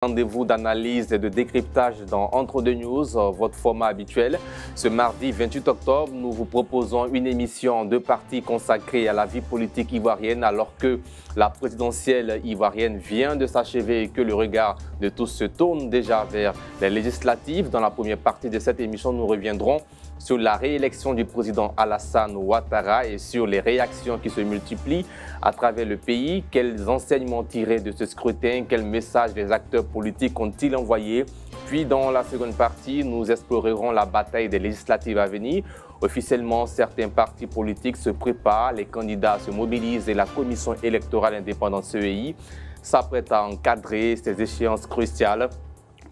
Rendez-vous d'analyse et de décryptage dans Entre deux News, votre format habituel. Ce mardi 28 octobre, nous vous proposons une émission en deux parties consacrée à la vie politique ivoirienne alors que la présidentielle ivoirienne vient de s'achever et que le regard de tous se tourne déjà vers les législatives. Dans la première partie de cette émission, nous reviendrons sur la réélection du président Alassane Ouattara et sur les réactions qui se multiplient à travers le pays. Quels enseignements tirés de ce scrutin? Quels messages les acteurs politiques ont-ils envoyés? Puis dans la seconde partie, nous explorerons la bataille des législatives à venir. Officiellement, certains partis politiques se préparent, les candidats se mobilisent et la commission électorale indépendante CEI s'apprête à encadrer ces échéances cruciales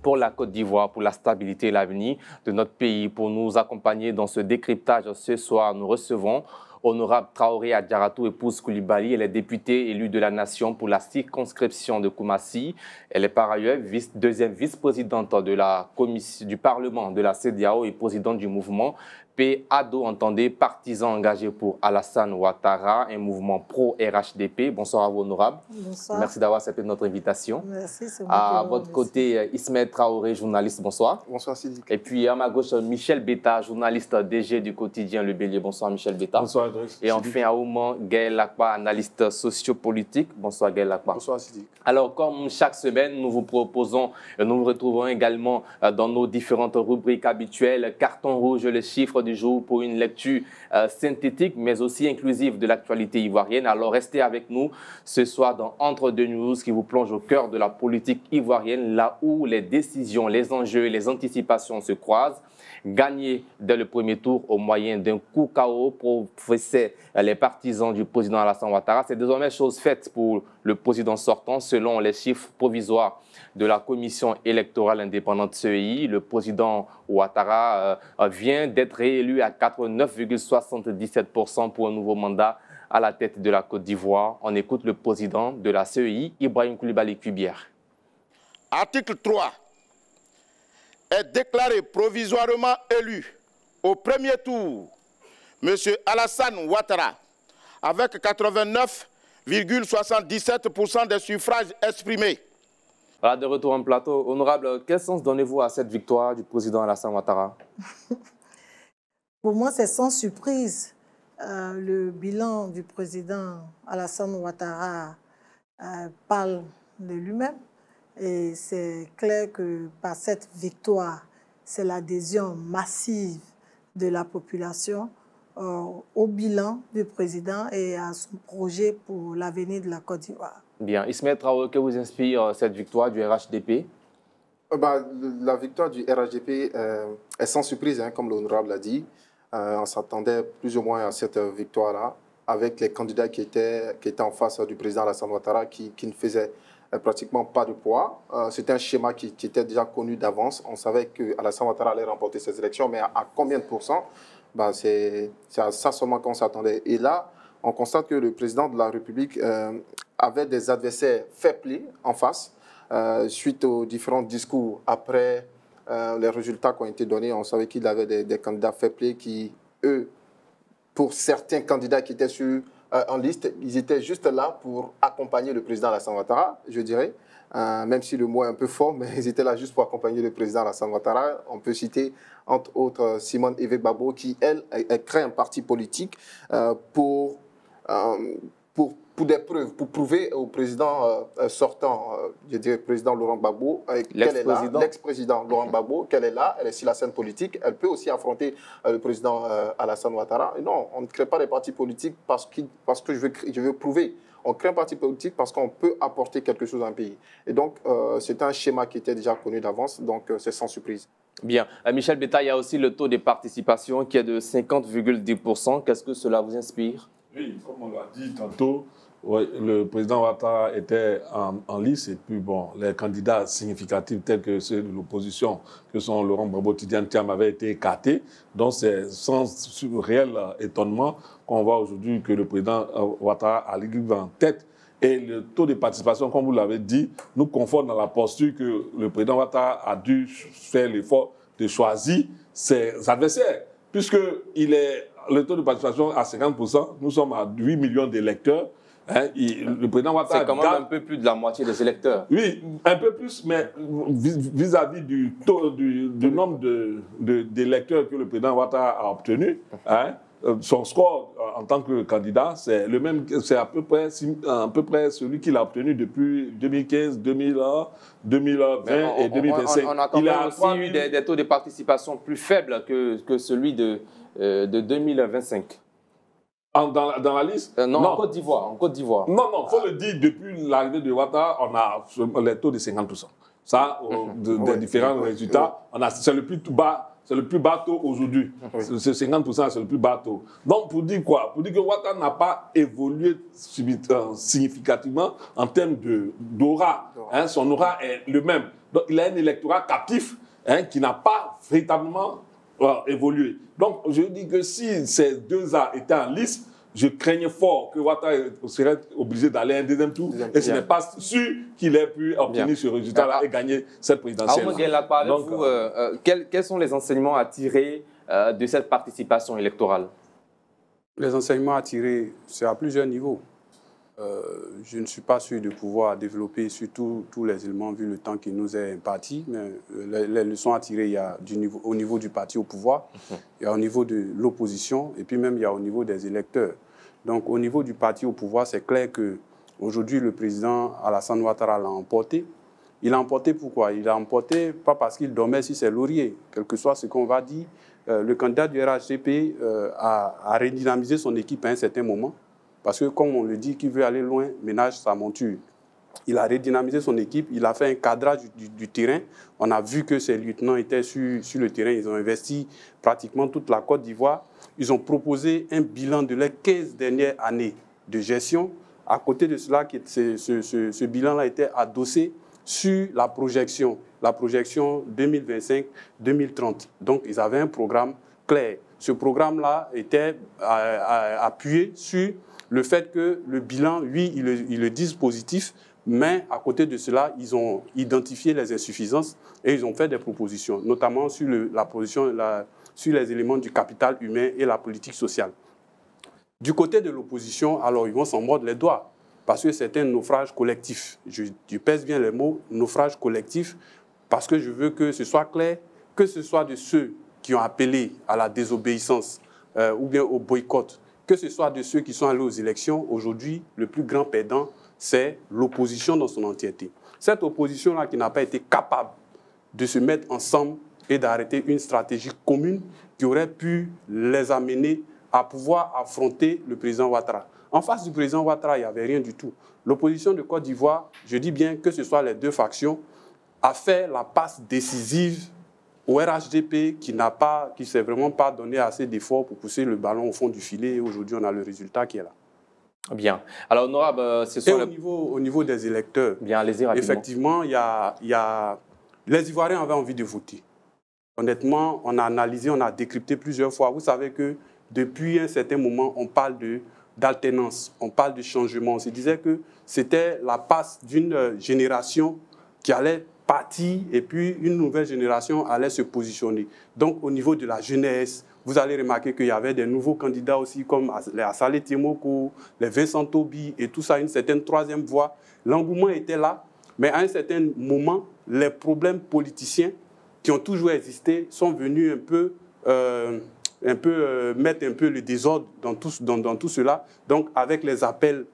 pour la Côte d'Ivoire, pour la stabilité et l'avenir de notre pays. Pour nous accompagner dans ce décryptage ce soir, nous recevons Honorable Traoré Adjaratou, épouse Koulibaly. Elle est députée élue de la Nation pour la circonscription de Koumassi. Elle est par ailleurs deuxième vice-présidente du Parlement de la CEDEAO et présidente du mouvement PADO, entendez, partisans engagés pour Alassane Ouattara, un mouvement pro-RHDP. Bonsoir à vous, honorable. Bonsoir. Merci d'avoir accepté notre invitation. Merci, c'est À votre côté, Ismaël Traoré, journaliste. Bonsoir. Bonsoir, Sidi. Et puis à ma gauche, Michel Beta, journaliste DG du quotidien Le Bélier. Bonsoir, Michel Beta. Bonsoir, Idriss. Et enfin, à Ouman, Gaël Lakpa, analyste sociopolitique. Bonsoir, Gaël Lakpa. Bonsoir, Sidi. Alors, comme chaque semaine, nous vous proposons, nous nous retrouvons également dans nos différentes rubriques habituelles. Carton rouge, les chiffres du jour pour une lecture synthétique, mais aussi inclusive de l'actualité ivoirienne. Alors, restez avec nous ce soir dans Entre deux News qui vous plonge au cœur de la politique ivoirienne, là où les décisions, les enjeux et les anticipations se croisent. Gagné dès le premier tour au moyen d'un coup KO professaient les partisans du président Alassane Ouattara. C'est désormais chose faite pour le président sortant. Selon les chiffres provisoires de la commission électorale indépendante CEI, le président Ouattara vient d'être réélu à 89,77% pour un nouveau mandat à la tête de la Côte d'Ivoire. On écoute le président de la CEI, Ibrahim Koulibaly Kubière. Article 3. Est déclaré provisoirement élu au premier tour M. Alassane Ouattara avec 89,77% des suffrages exprimés. Voilà, de retour en plateau. Honorable, quel sens donnez-vous à cette victoire du président Alassane Ouattara? Pour moi, c'est sans surprise. Le bilan du président Alassane Ouattara parle de lui-même. Et c'est clair que par cette victoire, c'est l'adhésion massive de la population au bilan du président et à son projet pour l'avenir de la Côte d'Ivoire. Bien. Ismaël Traoré, que vous inspire cette victoire du RHDP? La victoire du RHDP est sans surprise, hein, comme l'honorable l'a dit. On s'attendait plus ou moins à cette victoire-là, avec les candidats qui étaient en face du président Alassane Ouattara qui ne faisaient pratiquement pas de poids. C'était un schéma qui était déjà connu d'avance. On savait que Alassane Ouattara allait remporter ces élections, mais à combien de pourcents? C'est à ça seulement qu'on s'attendait. Et là, on constate que le président de la République avait des adversaires fair-play en face. Suite aux différents discours après les résultats qui ont été donnés, on savait qu'il avait des candidats fair-play qui, eux, pour certains candidats qui étaient en liste, ils étaient juste là pour accompagner le président Alassane Ouattara, je dirais, même si le mot est un peu fort, mais ils étaient là juste pour accompagner le président Alassane Ouattara. On peut citer, entre autres, Simone Evé-Babo, qui, elle crée un parti politique pour des preuves, pour prouver au président sortant, je dirais président Laurent Gbagbo, l'ex-président Laurent Gbagbo, qu'elle est là, elle est sur la scène politique, elle peut aussi affronter le président Alassane Ouattara. Et non, on ne crée pas des partis politiques parce que je veux prouver. On crée un parti politique parce qu'on peut apporter quelque chose à un pays. Et donc, c'est un schéma qui était déjà connu d'avance, donc c'est sans surprise. Bien. Michel Beta, il y a aussi le taux de participation qui est de 50,10%. Qu'est-ce que cela vous inspire? Oui, comme on l'a dit tantôt, oui, le président Ouattara était en lice et puis bon, les candidats significatifs tels que ceux de l'opposition, que sont Laurent Gbagbo, Tidiane Thiam, avaient été écartés. Donc c'est sans réel étonnement qu'on voit aujourd'hui que le président Ouattara arrive en tête. Et le taux de participation, comme vous l'avez dit, nous conforte dans la posture que le président Ouattara a dû faire l'effort de choisir ses adversaires, puisque le taux de participation à 50%, nous sommes à 8 millions d'électeurs. Hein, le président Ouattara... C'est quand même un peu plus de la moitié des électeurs. Oui, un peu plus, mais vis-à-vis du taux, du nombre d'électeurs que le président Ouattara a obtenu, hein, son score en tant que candidat, c'est le même, c'est à peu près celui qu'il a obtenu depuis 2015, 2020 et 2025. On a quand même aussi eu des taux de participation plus faibles que celui de 2025. Dans la liste non, en Côte d'Ivoire. Non, il faut le dire, depuis l'arrivée de Ouattara, on a les taux de 50%. Ça, des différents résultats, c'est le plus bas. C'est le plus bas taux aujourd'hui. C'est 50%, c'est le plus bas taux. Donc, pour dire quoi? Pour dire que Ouattara n'a pas évolué significativement en termes d'aura. Hein, son aura est le même. Donc, il a un électorat captif, hein, qui n'a pas véritablement évolué. Donc, je dis que si ces deux-là étaient en lice, je craignais fort que Ouattara serait obligé d'aller à un deuxième tour. Et ce n'est pas sûr qu'il ait pu obtenir ce résultat-là et gagner cette présidentielle. Quels sont les enseignements à tirer de cette participation électorale? Les enseignements à tirer, c'est à plusieurs niveaux. Je ne suis pas sûr de pouvoir développer sur tous les éléments vu le temps qui nous est imparti, mais les leçons à tirer, il y a au niveau du parti au pouvoir, il y a au niveau de l'opposition, et puis même il y a au niveau des électeurs. Donc au niveau du parti au pouvoir, c'est clair qu'aujourd'hui le président Alassane Ouattara l'a emporté. Il l'a emporté pourquoi? Il l'a emporté pas parce qu'il dormait sur ses lauriers, quel que soit ce qu'on va dire. Le candidat du RHDP a redynamisé son équipe à un certain moment. Parce que, comme on le dit, qui veut aller loin, ménage sa monture. Il a redynamisé son équipe, il a fait un cadrage du terrain. On a vu que ses lieutenants étaient sur le terrain. Ils ont investi pratiquement toute la Côte d'Ivoire. Ils ont proposé un bilan de les 15 dernières années de gestion. À côté de cela, ce bilan-là était adossé sur la projection 2025-2030. Donc, ils avaient un programme clair. Ce programme-là était appuyé sur le fait que le bilan, oui, ils le disent positif, mais à côté de cela, ils ont identifié les insuffisances et ils ont fait des propositions, notamment sur sur les éléments du capital humain et la politique sociale. Du côté de l'opposition, alors ils vont s'en mordre les doigts, parce que c'est un naufrage collectif. Je pèse bien les mots, naufrage collectif, parce que je veux que ce soit clair, que ce soit de ceux qui ont appelé à la désobéissance ou bien au boycott, que ce soit de ceux qui sont allés aux élections. Aujourd'hui, le plus grand perdant, c'est l'opposition dans son entièreté. Cette opposition-là qui n'a pas été capable de se mettre ensemble et d'arrêter une stratégie commune qui aurait pu les amener à pouvoir affronter le président Ouattara. En face du président Ouattara, il n'y avait rien du tout. L'opposition de Côte d'Ivoire, je dis bien que ce soit les deux factions, a fait la passe décisive au RHDP qui ne s'est vraiment pas donné assez d'efforts pour pousser le ballon au fond du filet. Et aujourd'hui, on a le résultat qui est là. Bien. Alors, honorable, ce sont au niveau des électeurs, bien, allez-y rapidement. Effectivement, les Ivoiriens avaient envie de voter. Honnêtement, on a analysé, on a décrypté plusieurs fois. Vous savez que depuis un certain moment, on parle d'alternance, on parle de changement. On se disait que c'était la passe d'une génération qui allait partie et puis une nouvelle génération allait se positionner. Donc au niveau de la jeunesse, vous allez remarquer qu'il y avait des nouveaux candidats aussi comme les Assalé Tiemoko, les Vincent Tobi et tout ça, une certaine troisième voie. L'engouement était là, mais à un certain moment, les problèmes politiciens qui ont toujours existé sont venus mettre un peu le désordre dans tout cela. Donc avec les appels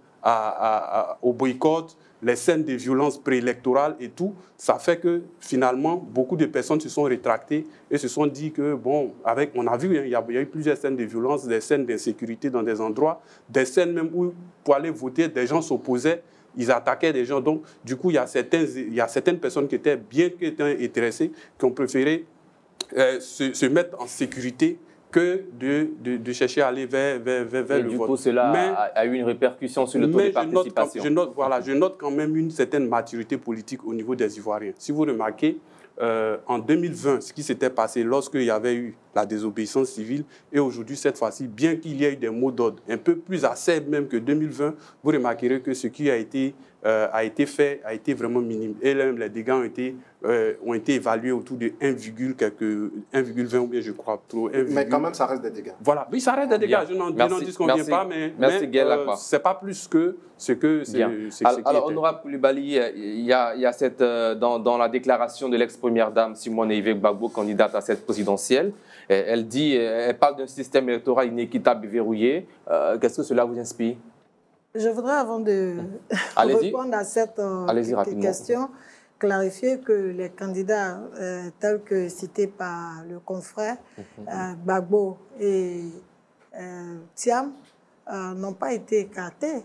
au boycott, les scènes de violence préélectorales et tout, ça fait que finalement, beaucoup de personnes se sont rétractées et se sont dit que, bon, on a vu, il y a eu plusieurs scènes de violence, des scènes d'insécurité dans des endroits, des scènes même où, pour aller voter, des gens s'opposaient, ils attaquaient des gens. Donc, du coup, il y a certaines personnes qui étaient bien intéressées, qui ont préféré se mettre en sécurité que de chercher à aller vers le vote. Du coup, cela a eu une répercussion sur le taux de participation. Je note quand même une certaine maturité politique au niveau des Ivoiriens. Si vous remarquez, en 2020, ce qui s'était passé lorsqu'il y avait eu la désobéissance civile, et aujourd'hui, cette fois-ci, bien qu'il y ait eu des mots d'ordre un peu plus acerbes même que 2020, vous remarquerez que ce qui a été fait a été vraiment minime. Et même les dégâts ont été évalués autour de 1,20 ou bien je crois. Mais quand même, ça reste des dégâts. Voilà, oui, ça reste des dégâts. Je n'en disconviens pas, mais ce n'est pas plus que ce que c'est. Alors, honorable Coulibaly, il y a cette, dans la déclaration de l'ex-première dame Simone Yves Gbagbo, candidate à cette présidentielle, elle parle d'un système électoral inéquitable et verrouillé. Qu'est-ce que cela vous inspire? Je voudrais, avant de répondre à cette question, clarifier que les candidats tels que cités par le confrère Gbagbo et Thiam n'ont pas été écartés.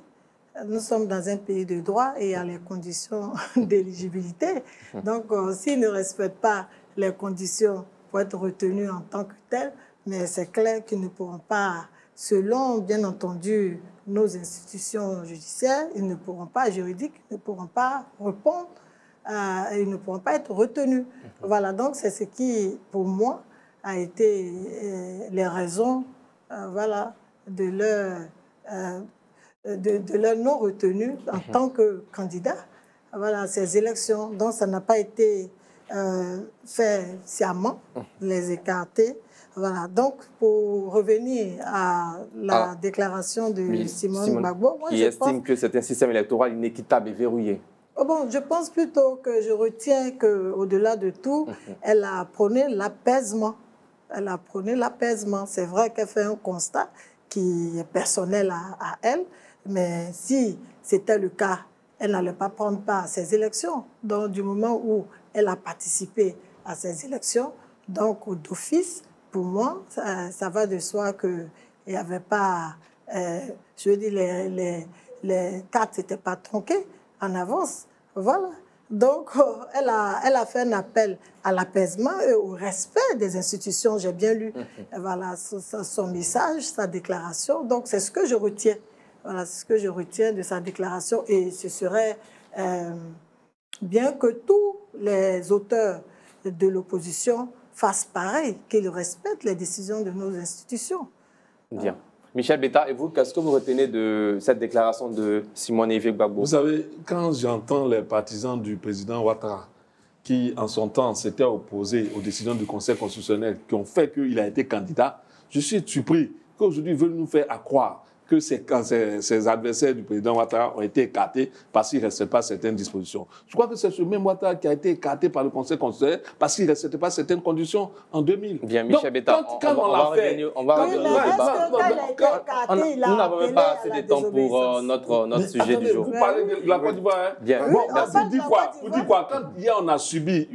Nous sommes dans un pays de droit et il y a les conditions d'éligibilité. Donc, s'ils ne respectent pas les conditions pour être retenus en tant que tels, mais c'est clair qu'ils ne pourront pas, selon, bien entendu, nos institutions judiciaires, ils ne pourront pas, juridiques, ils ne pourront pas répondre, ils ne pourront pas être retenus. Voilà, donc c'est ce qui, pour moi, a été les raisons voilà, de leur non-retenue en tant que candidat voilà, à ces élections. Donc ça n'a pas été fait sciemment, les écarter. Voilà, donc pour revenir à la déclaration de Simone Gbagbo, moi, qui estime que c'est un système électoral inéquitable et verrouillé. Bon, je pense plutôt que je retiens qu'au-delà de tout, elle a prôné l'apaisement. Elle a prôné l'apaisement. C'est vrai qu'elle fait un constat qui est personnel à elle, mais si c'était le cas, elle n'allait pas prendre part à ces élections. Donc, du moment où elle a participé à ces élections, donc d'office, pour moi, ça va de soi qu'il n'y avait pas, je veux dire, les cartes n'étaient pas tronquées en avance. Voilà. Donc, elle a fait un appel à l'apaisement et au respect des institutions. J'ai bien lu voilà, son message, sa déclaration. Donc, c'est ce que je retiens. Voilà, c'est ce que je retiens de sa déclaration. Et ce serait bien que tous les auteurs de l'opposition fassent pareil, qu'ils respectent les décisions de nos institutions. Bien. Michel Betta, et vous, qu'est-ce que vous retenez de cette déclaration de Simone Yves Gbagbo? Vous savez, quand j'entends les partisans du président Ouattara, qui en son temps s'étaient opposés aux décisions du Conseil constitutionnel qui ont fait qu'il a été candidat, je suis surpris qu'aujourd'hui ils veulent nous faire croire que ces adversaires du président Ouattara ont été écartés parce qu'ils ne respectent pas certaines dispositions. Je crois que c'est ce même Ouattara qui a été écarté par le Conseil constitutionnel parce qu'il ne respectait pas certaines conditions en 2000. Bien, Michel Betta, on va revenir au débat. Nous n'avons même pas assez de temps pour notre sujet du jour. Vous parlez de la Côte d'Ivoire, hein? Bien. Bon, vous dites quoi? Quand hier on a subi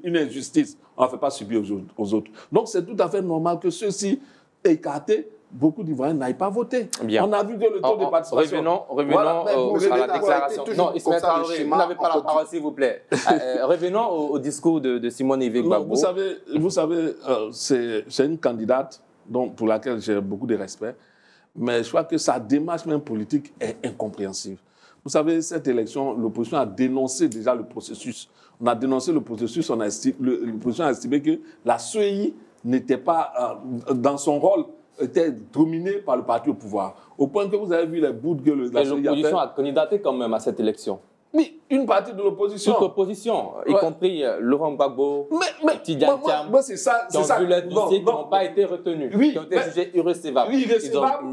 une injustice, on ne fait pas subir aux autres. Donc c'est tout à fait normal que ceux-ci écartés, beaucoup d'Ivoiriens n'aillent pas voter. Bien. On a vu que le taux de participation... Revenons à la déclaration. Non, Ismaël Traoré, vous n'avez pas la parole, s'il vous plaît. Revenons au discours de Simone Yves Gbagbo. Vous savez, c'est une candidate pour laquelle j'ai beaucoup de respect, mais je crois que sa démarche même politique est incompréhensible. Vous savez, cette élection, l'opposition a dénoncé déjà le processus. On a dénoncé le processus, l'opposition a estimé que la CEI n'était pas dans son rôle, était dominé par le parti au pouvoir. Au point que vous avez vu les bouts de gueule. L'opposition a candidaté quand même à cette élection. Oui, une partie de l'opposition. Toute l'opposition, y compris Laurent Gbagbo, Tidjane Thiam, qui ont vu les dossiers qui n'ont pas été retenus, qui ont été jugés irrecevables.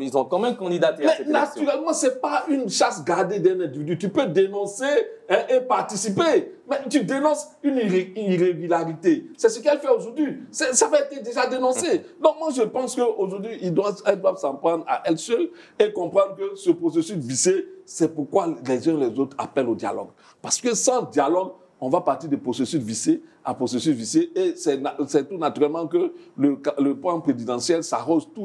Ils ont quand même candidaté à cette élection. Naturellement, ce n'est pas une chasse gardée d'un individu. Tu peux dénoncer et participer, mais tu dénonces une irrégularité. C'est ce qu'elle fait aujourd'hui. Ça va être déjà dénoncé. Donc moi, je pense qu'aujourd'hui, elles doivent s'en prendre à elles seules et comprendre que ce processus vicié, c'est pourquoi les uns et les autres appellent au dialogue. Parce que sans dialogue, on va partir de processus vicié à processus vicié et c'est tout naturellement que le point présidentiel s'arrose tous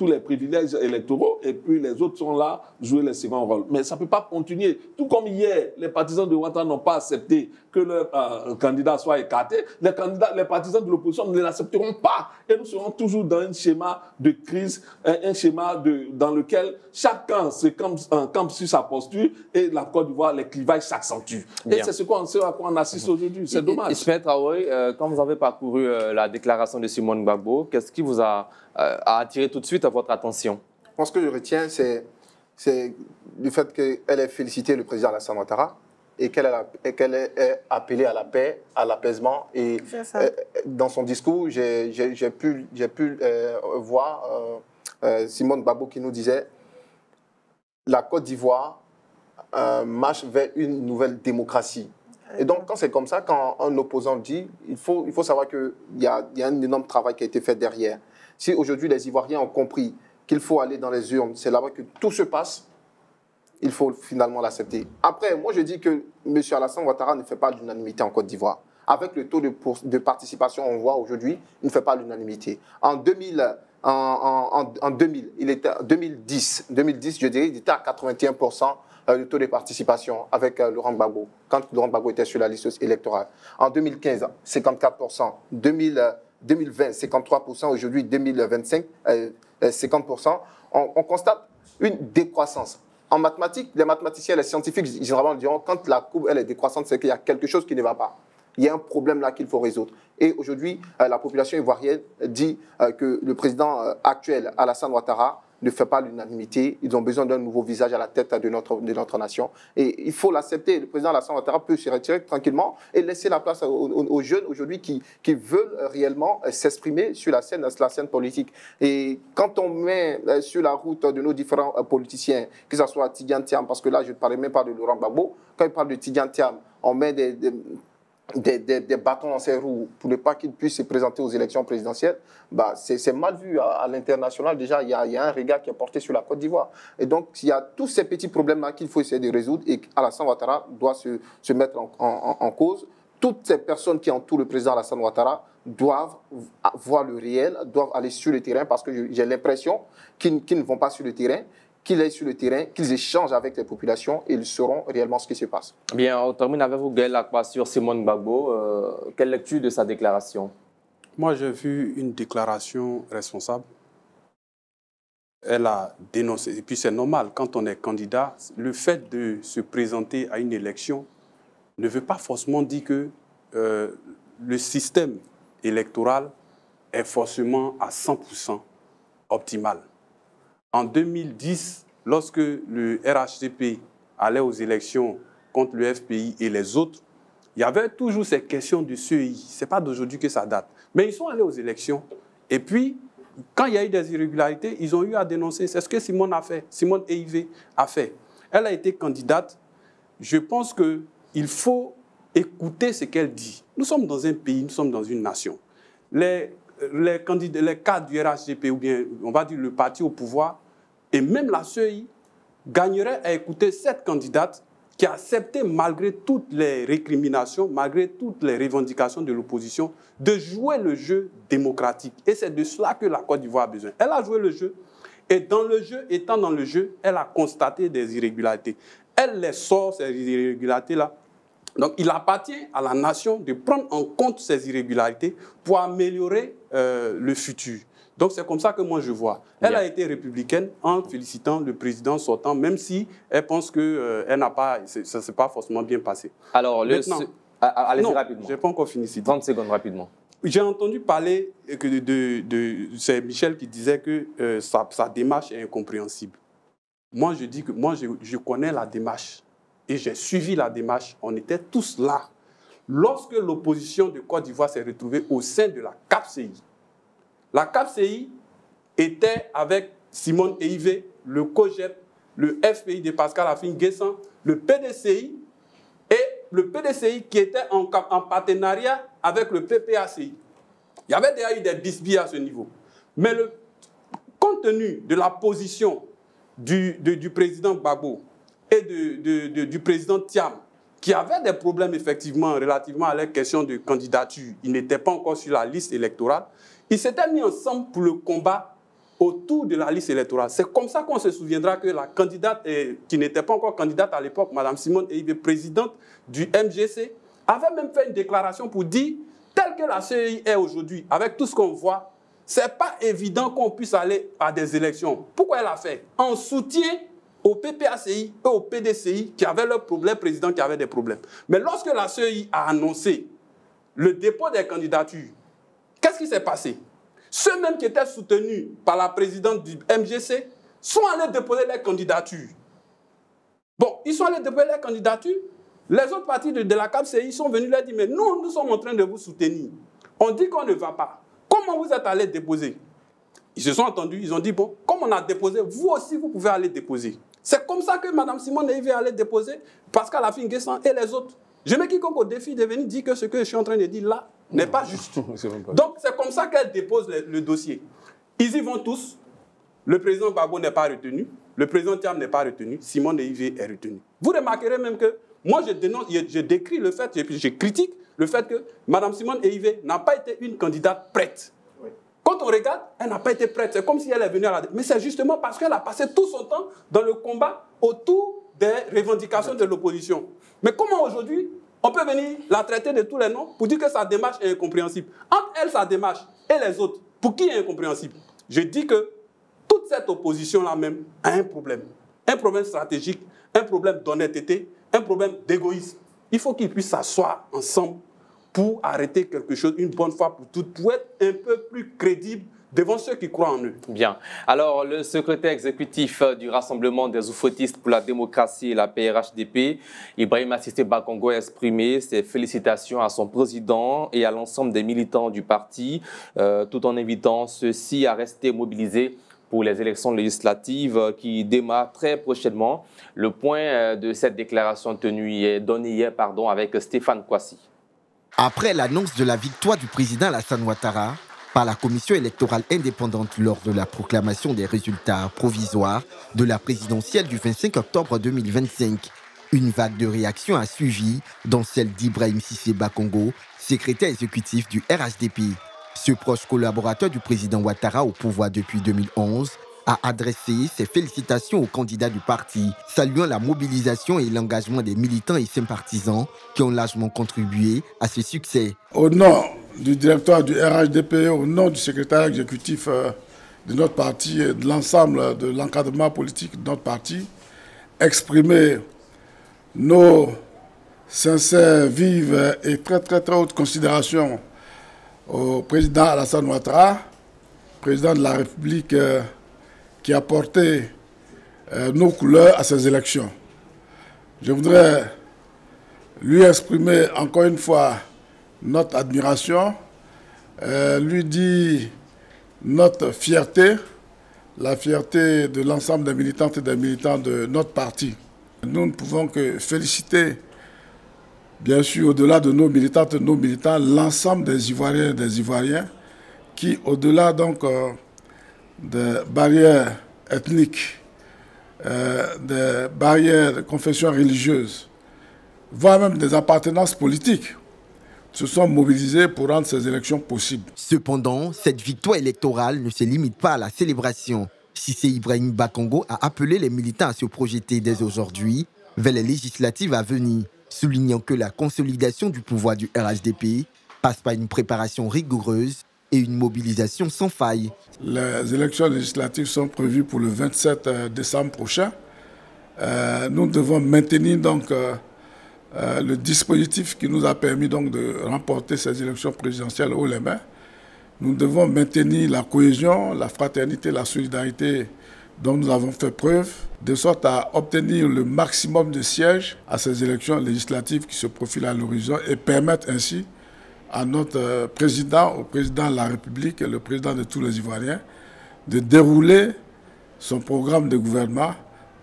tous les privilèges électoraux et puis les autres sont là, jouer les seconds rôles. Mais ça ne peut pas continuer. Tout comme hier, les partisans de Ouattara n'ont pas accepté que leur candidat soit écarté, les partisans de l'opposition ne l'accepteront pas. Et nous serons toujours dans un schéma de crise, un schéma dans lequel chacun se campe sur sa posture et la Côte d'Ivoire, les clivages s'accentuent. Et c'est ce à quoi on assiste aujourd'hui. C'est dommage. Ismaël Traoré, quand vous avez parcouru la déclaration de Simone Gbagbo, qu'est-ce qui vous a attiré tout de suite à votre attention? Moi, ce que je retiens, c'est le fait qu'elle ait félicité le président Alassane Ouattara et qu'elle ait appelé à la paix, à l'apaisement. Et dans son discours, j'ai pu voir Simone Gbagbo qui nous disait la Côte d'Ivoire marche vers une nouvelle démocratie. Et donc, quand c'est comme ça, quand un opposant dit, il faut savoir qu'il y a un énorme travail qui a été fait derrière. Si aujourd'hui les Ivoiriens ont compris qu'il faut aller dans les urnes, c'est là-bas que tout se passe, il faut finalement l'accepter. Après, moi je dis que M. Alassane Ouattara ne fait pas l'unanimité en Côte d'Ivoire. Avec le taux de participation qu'on voit aujourd'hui, il ne fait pas l'unanimité. En 2010, je dirais, il était à 81%. Le taux de participation avec Laurent Gbagbo, quand Laurent Gbagbo était sur la liste électorale. En 2015, 54%. 2020, 53%. Aujourd'hui, 2025, 50%. On constate une décroissance. En mathématiques, les mathématiciens, les scientifiques, généralement, diront quand la courbe elle est décroissante, c'est qu'il y a quelque chose qui ne va pas. Il y a un problème là qu'il faut résoudre. Et aujourd'hui, la population ivoirienne dit que le président actuel, Alassane Ouattara, ne fait pas l'unanimité. Ils ont besoin d'un nouveau visage à la tête de notre nation. Et il faut l'accepter. Le président Alassane Ouattara peut se retirer tranquillement et laisser la place aux jeunes aujourd'hui qui veulent réellement s'exprimer sur la scène politique. Et quand on met sur la route de nos différents politiciens, que ce soit Tidjane Thiam, parce que là, je ne parlais même pas de Laurent Gbagbo, quand il parle de Tidjane Thiam, on met des bâtons dans ses roues pour ne pas qu'il puisse se présenter aux élections présidentielles, bah, c'est mal vu à l'international. Déjà, il y a un regard qui est porté sur la Côte d'Ivoire. Et donc, il y a tous ces petits problèmes-là qu'il faut essayer de résoudre et Alassane Ouattara doit se mettre en cause. Toutes ces personnes qui entourent le président Alassane Ouattara doivent voir le réel, doivent aller sur le terrain parce que j'ai l'impression qu'ils ne vont pas sur le terrain, qu'ils aillent sur le terrain, qu'ils échangent avec les populations et ils sauront réellement ce qui se passe. Bien, on termine avec vous, Gaël Akpa, sur Simone Gbagbo. Quelle lecture de sa déclaration? Moi, j'ai vu une déclaration responsable. Elle a dénoncé, et puis c'est normal, quand on est candidat, le fait de se présenter à une élection ne veut pas forcément dire que le système électoral est forcément à 100% optimal. En 2010, lorsque le RHDP allait aux élections contre le FPI et les autres, il y avait toujours ces questions de CEI. Ce n'est pas d'aujourd'hui que ça date. Mais ils sont allés aux élections. Et puis, quand il y a eu des irrégularités, ils ont eu à dénoncer. C'est ce que Simone a fait. Simone Eivé a fait. Elle a été candidate. Je pense qu'il faut écouter ce qu'elle dit. Nous sommes dans un pays, nous sommes dans une nation. Les cadres du RHDP, ou bien, on va dire, le parti au pouvoir, et même la CEI, gagnerait à écouter cette candidate qui a accepté, malgré toutes les récriminations, malgré toutes les revendications de l'opposition, de jouer le jeu démocratique. Et c'est de cela que la Côte d'Ivoire a besoin. Elle a joué le jeu, et dans le jeu, étant dans le jeu, elle a constaté des irrégularités. Elle les sort, ces irrégularités-là. Donc, il appartient à la nation de prendre en compte ces irrégularités pour améliorer le futur. Donc, c'est comme ça que moi, je vois. Elle a été républicaine en félicitant le président sortant, même si elle pense que ça ne s'est pas forcément bien passé. Alors, allez-y rapidement. Je n'ai pas encore fini. 30 secondes rapidement. J'ai entendu parler c'est Michel qui disait que sa démarche est incompréhensible. Moi, je dis que je connais la démarche. Et j'ai suivi la démarche, on était tous là. Lorsque l'opposition de Côte d'Ivoire s'est retrouvée au sein de la CAPCI, la CAPCI était avec Simone Eivé, le COGEP, le FPI de Pascal Afin-Guessan, le PDCI et le PDCI qui était en partenariat avec le PPACI. Il y avait déjà eu des bisbilles à ce niveau. Mais compte tenu de la position du président Gbagbo, et du président Thiam, qui avait des problèmes effectivement relativement à la question de candidature, il n'était pas encore sur la liste électorale, ils s'étaient mis ensemble pour le combat autour de la liste électorale. C'est comme ça qu'on se souviendra que la candidate, qui n'était pas encore candidate à l'époque, Mme Simone Eyivé, présidente du MGC, avait même fait une déclaration pour dire, telle que la CEI est aujourd'hui, avec tout ce qu'on voit, ce n'est pas évident qu'on puisse aller à des élections. Pourquoi elle a fait? En soutien au PPACI et au PDCI qui avaient leurs problèmes, présidents qui avaient des problèmes. Mais lorsque la CEI a annoncé le dépôt des candidatures, qu'est-ce qui s'est passé? Ceux-mêmes qui étaient soutenus par la présidente du MGC sont allés déposer leurs candidatures. Bon, ils sont allés déposer leurs candidatures. Les autres partis de la CAP-CI sont venus leur dire, mais nous sommes en train de vous soutenir. On dit qu'on ne va pas. Comment vous êtes allés déposer? Ils se sont entendus, ils ont dit, bon, comme on a déposé, vous aussi, vous pouvez aller déposer. C'est comme ça que Mme Simone Eyivé allait déposer, Pascal Affi-N'Guessan et les autres. Je mets quiconque au défi de venir dire que ce que je suis en train de dire là n'est pas juste. Donc, c'est comme ça qu'elle dépose le dossier. Ils y vont tous. Le président Gbagbo n'est pas retenu. Le président Thiam n'est pas retenu. Simone Eyivé est retenu. Vous remarquerez même que moi, je décris le fait, je critique le fait que Mme Simone Eyivé n'a pas été une candidate prête. Oui. Quand on regarde, elle n'a pas été prête. C'est comme si elle est venue à la... Mais c'est justement parce qu'elle a passé tout son temps dans le combat autour des revendications de l'opposition. Mais comment aujourd'hui, on peut venir la traiter de tous les noms pour dire que sa démarche est incompréhensible? Entre elle, sa démarche, et les autres, pour qui est incompréhensible? Je dis que toute cette opposition-là même a un problème stratégique, un problème d'honnêteté, un problème d'égoïsme. Il faut qu'ils puissent s'asseoir ensemble pour arrêter quelque chose une bonne fois pour toutes, pour être un peu plus crédible devant ceux qui croient en eux. Bien. Alors, le secrétaire exécutif du Rassemblement des oufouettistes pour la démocratie et la PRHDP, Ibrahim Cissé Bakongo, a exprimé ses félicitations à son président et à l'ensemble des militants du parti, tout en invitant ceux-ci à rester mobilisés pour les élections législatives qui démarrent très prochainement. Le point de cette déclaration donnée hier avec Stéphane Kouassi. Après l'annonce de la victoire du président Alassane Ouattara par la commission électorale indépendante lors de la proclamation des résultats provisoires de la présidentielle du 25 octobre 2025, une vague de réactions a suivi, dont celle d'Ibrahim Cissé Bakongo, secrétaire exécutif du RHDP. Ce proche collaborateur du président Ouattara au pouvoir depuis 2011 a adressé ses félicitations aux candidats du parti, saluant la mobilisation et l'engagement des militants et sympathisants qui ont largement contribué à ce succès. Au nom du directeur du RHDP, au nom du secrétaire exécutif de notre parti et de l'ensemble de l'encadrement politique de notre parti, exprimer nos sincères, vives et très hautes considérations au président Alassane Ouattara, président de la République qui a porté nos couleurs à ces élections. Je voudrais lui exprimer encore une fois notre admiration, lui dire notre fierté, la fierté de l'ensemble des militantes et des militants de notre parti. Nous ne pouvons que féliciter, bien sûr, au-delà de nos militantes et de nos militants, l'ensemble des Ivoiriens et des Ivoiriens qui, au-delà donc des barrières ethniques, des barrières de confession religieuse, voire même des appartenances politiques, se sont mobilisés pour rendre ces élections possibles. Cependant, cette victoire électorale ne se limite pas à la célébration. Cissé Ibrahim Bakongo a appelé les militants à se projeter dès aujourd'hui vers les législatives à venir, soulignant que la consolidation du pouvoir du RHDP passe par une préparation rigoureuse et une mobilisation sans faille. Les élections législatives sont prévues pour le 27 décembre prochain. Nous devons maintenir donc le dispositif qui nous a permis donc de remporter ces élections présidentielles haut les mains. Nous devons maintenir la cohésion, la fraternité, la solidarité dont nous avons fait preuve, de sorte à obtenir le maximum de sièges à ces élections législatives qui se profilent à l'horizon et permettre ainsi à notre président, au président de la République et le président de tous les Ivoiriens, de dérouler son programme de gouvernement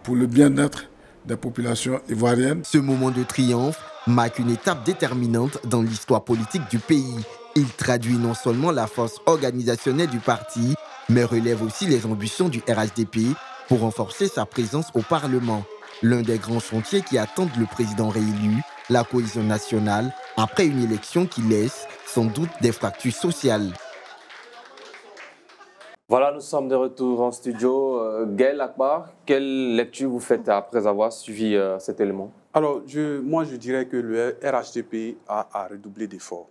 pour le bien-être des populations ivoiriennes. Ce moment de triomphe marque une étape déterminante dans l'histoire politique du pays. Il traduit non seulement la force organisationnelle du parti, mais relève aussi les ambitions du RHDP pour renforcer sa présence au Parlement. L'un des grands chantiers qui attendent le président réélu, la cohésion nationale, après une élection qui laisse sans doute des fractures sociales. Voilà, nous sommes de retour en studio. Gaël Akbar, quelle lecture vous faites après avoir suivi cet élément? Alors, moi, je dirais que le RHDP a redoublé d'efforts.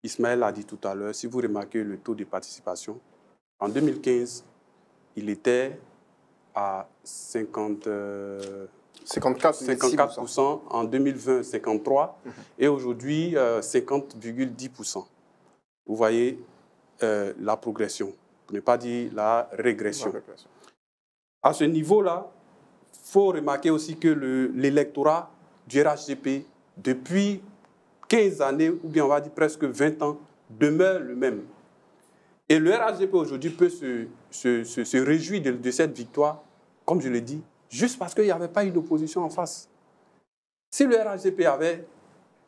Ismaël l'a dit tout à l'heure, si vous remarquez le taux de participation, en 2015, il était à 54%, en 2020, 53%, et aujourd'hui, 50,10%. Vous voyez la progression, pour ne pas dire la régression. À ce niveau-là, il faut remarquer aussi que l'électorat du RHDP, depuis 15 années, ou bien on va dire presque 20 ans, demeure le même. Et le RHDP aujourd'hui peut se réjouir de cette victoire, comme je l'ai dit, juste parce qu'il n'y avait pas eu d'opposition en face. Si le RHDP avait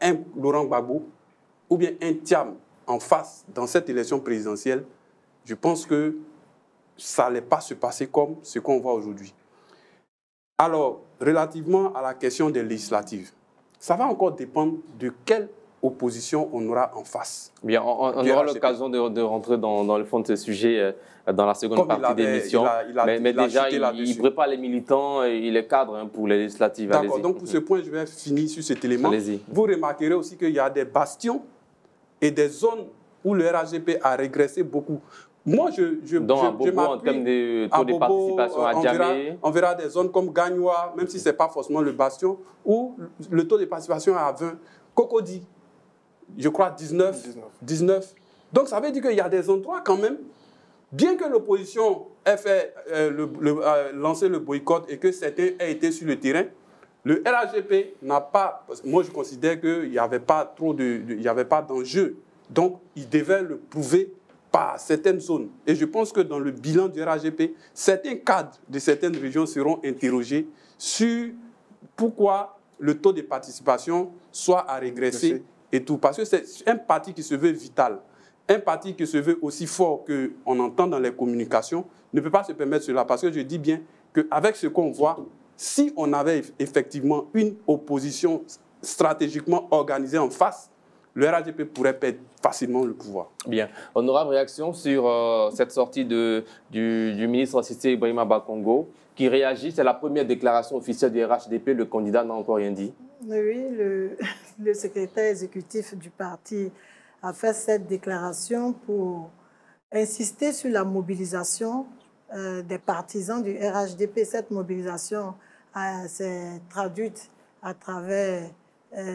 un Laurent Gbagbo ou bien un Thiam en face dans cette élection présidentielle, je pense que ça n'allait pas se passer comme ce qu'on voit aujourd'hui. Alors, relativement à la question des législatives, ça va encore dépendre de quelle opposition on aura en face. Bien, on aura l'occasion de rentrer dans le fond de ce sujet dans la seconde partie de l'émission. Mais déjà, il prépare les militants et il les cadre pour les législatives. D'accord, donc pour ce point, je vais finir sur cet élément. Vous remarquerez aussi qu'il y a des bastions et des zones où le RHDP a régressé beaucoup. Moi, en termes de taux de participation à Djamé. On verra des zones comme Gagnoa, même si ce n'est pas forcément le bastion, où le taux de participation est à 20. Cocody, je crois 19. Donc ça veut dire qu'il y a des endroits quand même, bien que l'opposition ait fait lancer le boycott et que certains aient été sur le terrain, le RHDP n'a pas, moi je considère qu'il n'y avait pas d'enjeu. Donc il devait le prouver par certaines zones. Et je pense que dans le bilan du RHDP, certains cadres de certaines régions seront interrogés sur pourquoi le taux de participation soit à régresser et tout. Parce que c'est un parti qui se veut vital, un parti qui se veut aussi fort qu'on entend dans les communications, ne peut pas se permettre cela. Parce que je dis bien qu'avec ce qu'on voit, si on avait effectivement une opposition stratégiquement organisée en face, le RHDP pourrait perdre facilement le pouvoir. Bien. Honorable réaction sur cette sortie du ministre Cissé Ibrahima Bakongo qui réagit. C'est la première déclaration officielle du RHDP. Le candidat n'a encore rien dit. Oui, le secrétaire exécutif du parti a fait cette déclaration pour insister sur la mobilisation des partisans du RHDP. Cette mobilisation s'est traduite à travers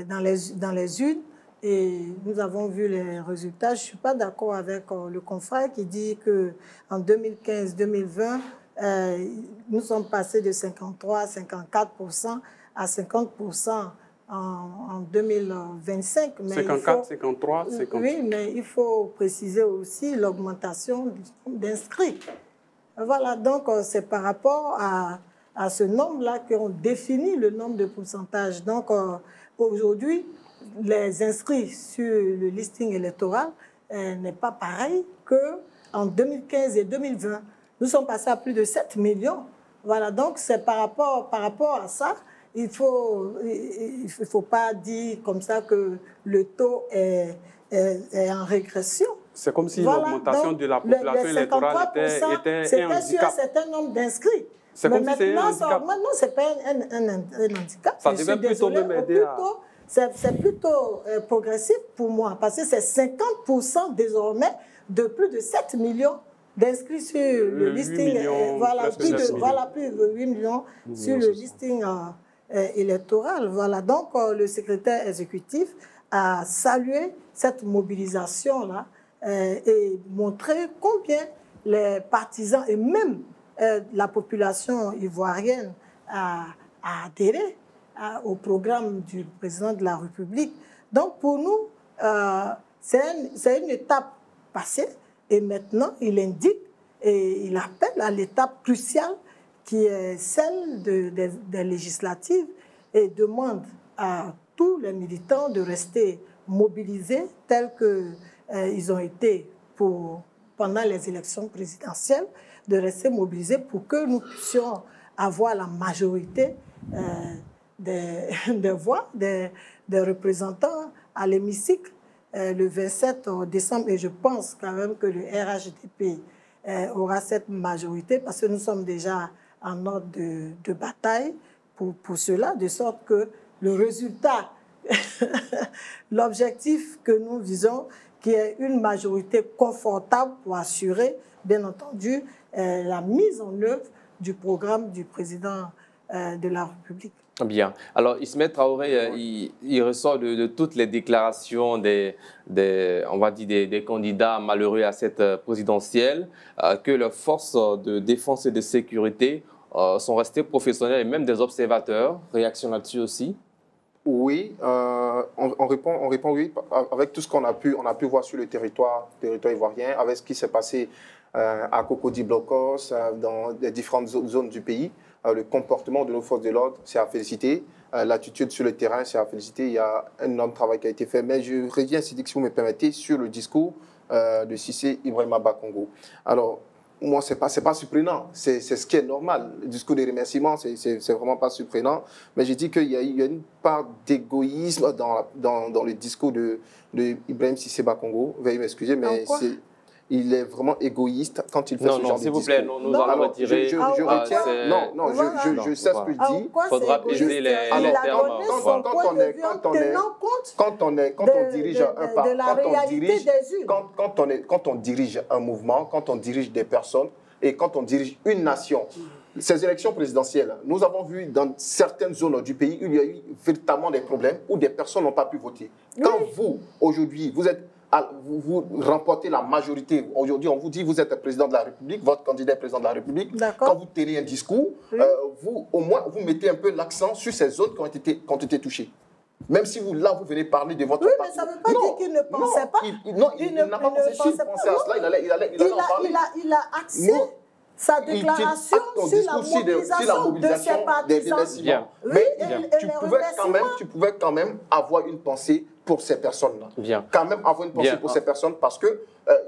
dans les urnes. Et nous avons vu les résultats. Je ne suis pas d'accord avec le confrère qui dit qu'en 2015-2020, nous sommes passés de 53 à 54% à 50% en 2025. Mais 54, 53, 50. Oui, mais il faut préciser aussi l'augmentation d'inscrits. Voilà, donc c'est par rapport à ce nombre-là qu'on définit le nombre de pourcentages. Donc aujourd'hui, les inscrits sur le listing électoral n'est pas pareil qu'en 2015 et 2020. Nous sommes passés à plus de 7 millions. Voilà, donc c'est par rapport à ça, il ne faut pas dire comme ça que le taux est en régression. C'est comme si l'augmentation de la population électorale était un handicap. C'était sur un certain nombre d'inscrits. C'est comme si c'était un handicap. Maintenant, ce n'est pas un handicap. Ça devait plutôt même aider à... C'est plutôt progressif pour moi, parce que c'est 50% désormais de plus de 7 millions d'inscrits sur le listing. Plus de 8 millions sur le listing électoral. Voilà, donc le secrétaire exécutif a salué cette mobilisation-là et montré combien les partisans et même la population ivoirienne a adhéré au programme du président de la République. Donc pour nous, c'est une étape passée et maintenant il indique et il appelle à l'étape cruciale qui est celle des législatives et demande à tous les militants de rester mobilisés tels qu'ils ont été pendant les élections présidentielles, de rester mobilisés pour que nous puissions avoir la majorité des voix, des représentants à l'hémicycle le 27 décembre. Et je pense quand même que le RHDP aura cette majorité, parce que nous sommes déjà en ordre de bataille pour cela, de sorte que le résultat, l'objectif que nous visons, qui est une majorité confortable pour assurer, bien entendu, la mise en œuvre du programme du président de la République. Bien. Alors, Ismaël Traoré, il ressort de toutes les déclarations on va dire des candidats malheureux à cette présidentielle que leurs forces de défense et de sécurité sont restées professionnelles et même des observateurs. Réaction là-dessus aussi? Oui, on répond oui, avec tout ce qu'on a pu voir sur le territoire ivoirien, avec ce qui s'est passé à Cocody Blocos, dans les différentes zones du pays. Le comportement de nos forces de l'ordre, c'est à féliciter. L'attitude sur le terrain, c'est à féliciter. Il y a un énorme travail qui a été fait. Mais je reviens, si vous me permettez, sur le discours de Cissé Ibrahima Bakongo. Alors, moi, ce n'est pas surprenant. C'est ce qui est normal. Le discours de remerciement, c'est vraiment pas surprenant. Mais je dis qu'il y a une part d'égoïsme dans le discours de Ibrahim Cissé Bakongo. Veuillez m'excuser, mais il est vraiment égoïste quand il fait ce genre de discours. Non, s'il vous plaît, nous allons retirer. Je retiens. Je sais ce que je dis. Il faudra peser les termes. Quand on dirige un parti, quand on dirige un mouvement, quand on dirige des personnes et quand on dirige une nation, ces élections présidentielles, nous avons vu dans certaines zones du pays, il y a eu véritablement des problèmes où des personnes n'ont pas pu voter. Quand vous, aujourd'hui, vous remportez la majorité. Aujourd'hui, on vous dit vous êtes le président de la République, votre candidat est président de la République. Quand vous tenez un discours, vous, au moins, vous mettez un peu l'accent sur ces zones qui ont été touchées. Même si vous venez parler de votre parti. Oui, mais ça ne veut pas dire qu'il ne pensait pas. Il n'a pas pensé. S'il pensait à cela, il allait en parler. Il a axé sa déclaration sur la mobilisation de ses partisans. Mais tu pouvais quand même avoir une pensée pour ces personnes-là. Quand même avoir une pensée pour ces personnes parce que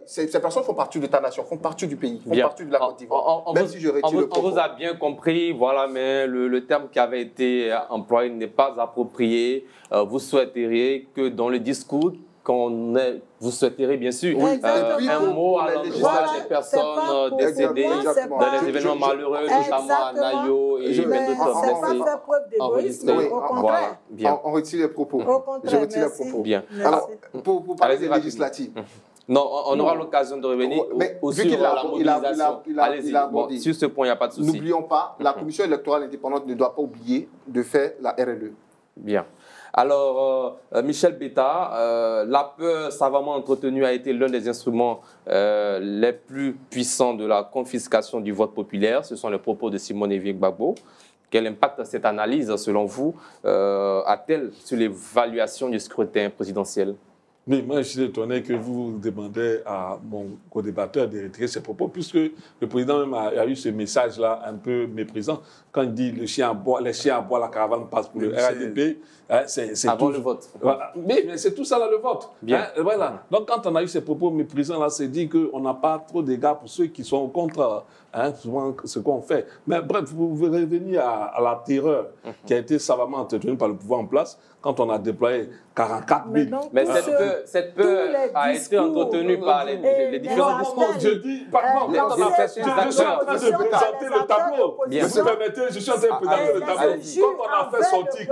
ces personnes font partie de ta nation, font partie du pays, font partie de la Côte d'Ivoire. Même si je retire le propos. On vous a bien compris, voilà, mais le terme qui avait été employé n'est pas approprié. Vous souhaiteriez que dans le discours, vous souhaiteriez bien sûr un mot à l'endroit des personnes décédées dans les événements malheureux, notamment à Nayo et bien d'autres enregistrés. Voilà, bien. On retire les propos. Je retire les propos. Bien. Alors, pour parler des législatives. Non, on aura l'occasion de revenir sur la mobilisation. Allez-y, sur ce point, il n'y a pas de souci. N'oublions pas, la Commission électorale indépendante ne doit pas oublier de faire la RLE. Bien. Alors, Michel Betta, la peur savamment entretenue a été l'un des instruments les plus puissants de la confiscation du vote populaire. Ce sont les propos de Simone Veil Gbagbo. Quel impact cette analyse, selon vous, a-t-elle sur l'évaluation du scrutin présidentiel? Mais moi, je suis étonné que vous demandez à mon co-débatteur de retirer ses propos, puisque le président même a eu ce message-là un peu méprisant. Quand il dit les chiens aboient, la caravane passe pour le RADP, c'est avant tout le vote. Voilà. Mais c'est tout ça là, le vote. Bien. Voilà. Donc, quand on a eu ces propos méprisants-là, c'est dit qu'on n'a pas trop d'égard pour ceux qui sont contre souvent ce qu'on fait. Mais bref, vous revenir à la terreur qui a été savamment entretenue par le pouvoir en place quand on a déployé 44 000. Mais cette peur a été entretenue par les différents discours. Je dis, pardon, je suis en train de présenter le tableau. Vous permettez, je suis en train de présenter le tableau. Quand on a fait sortir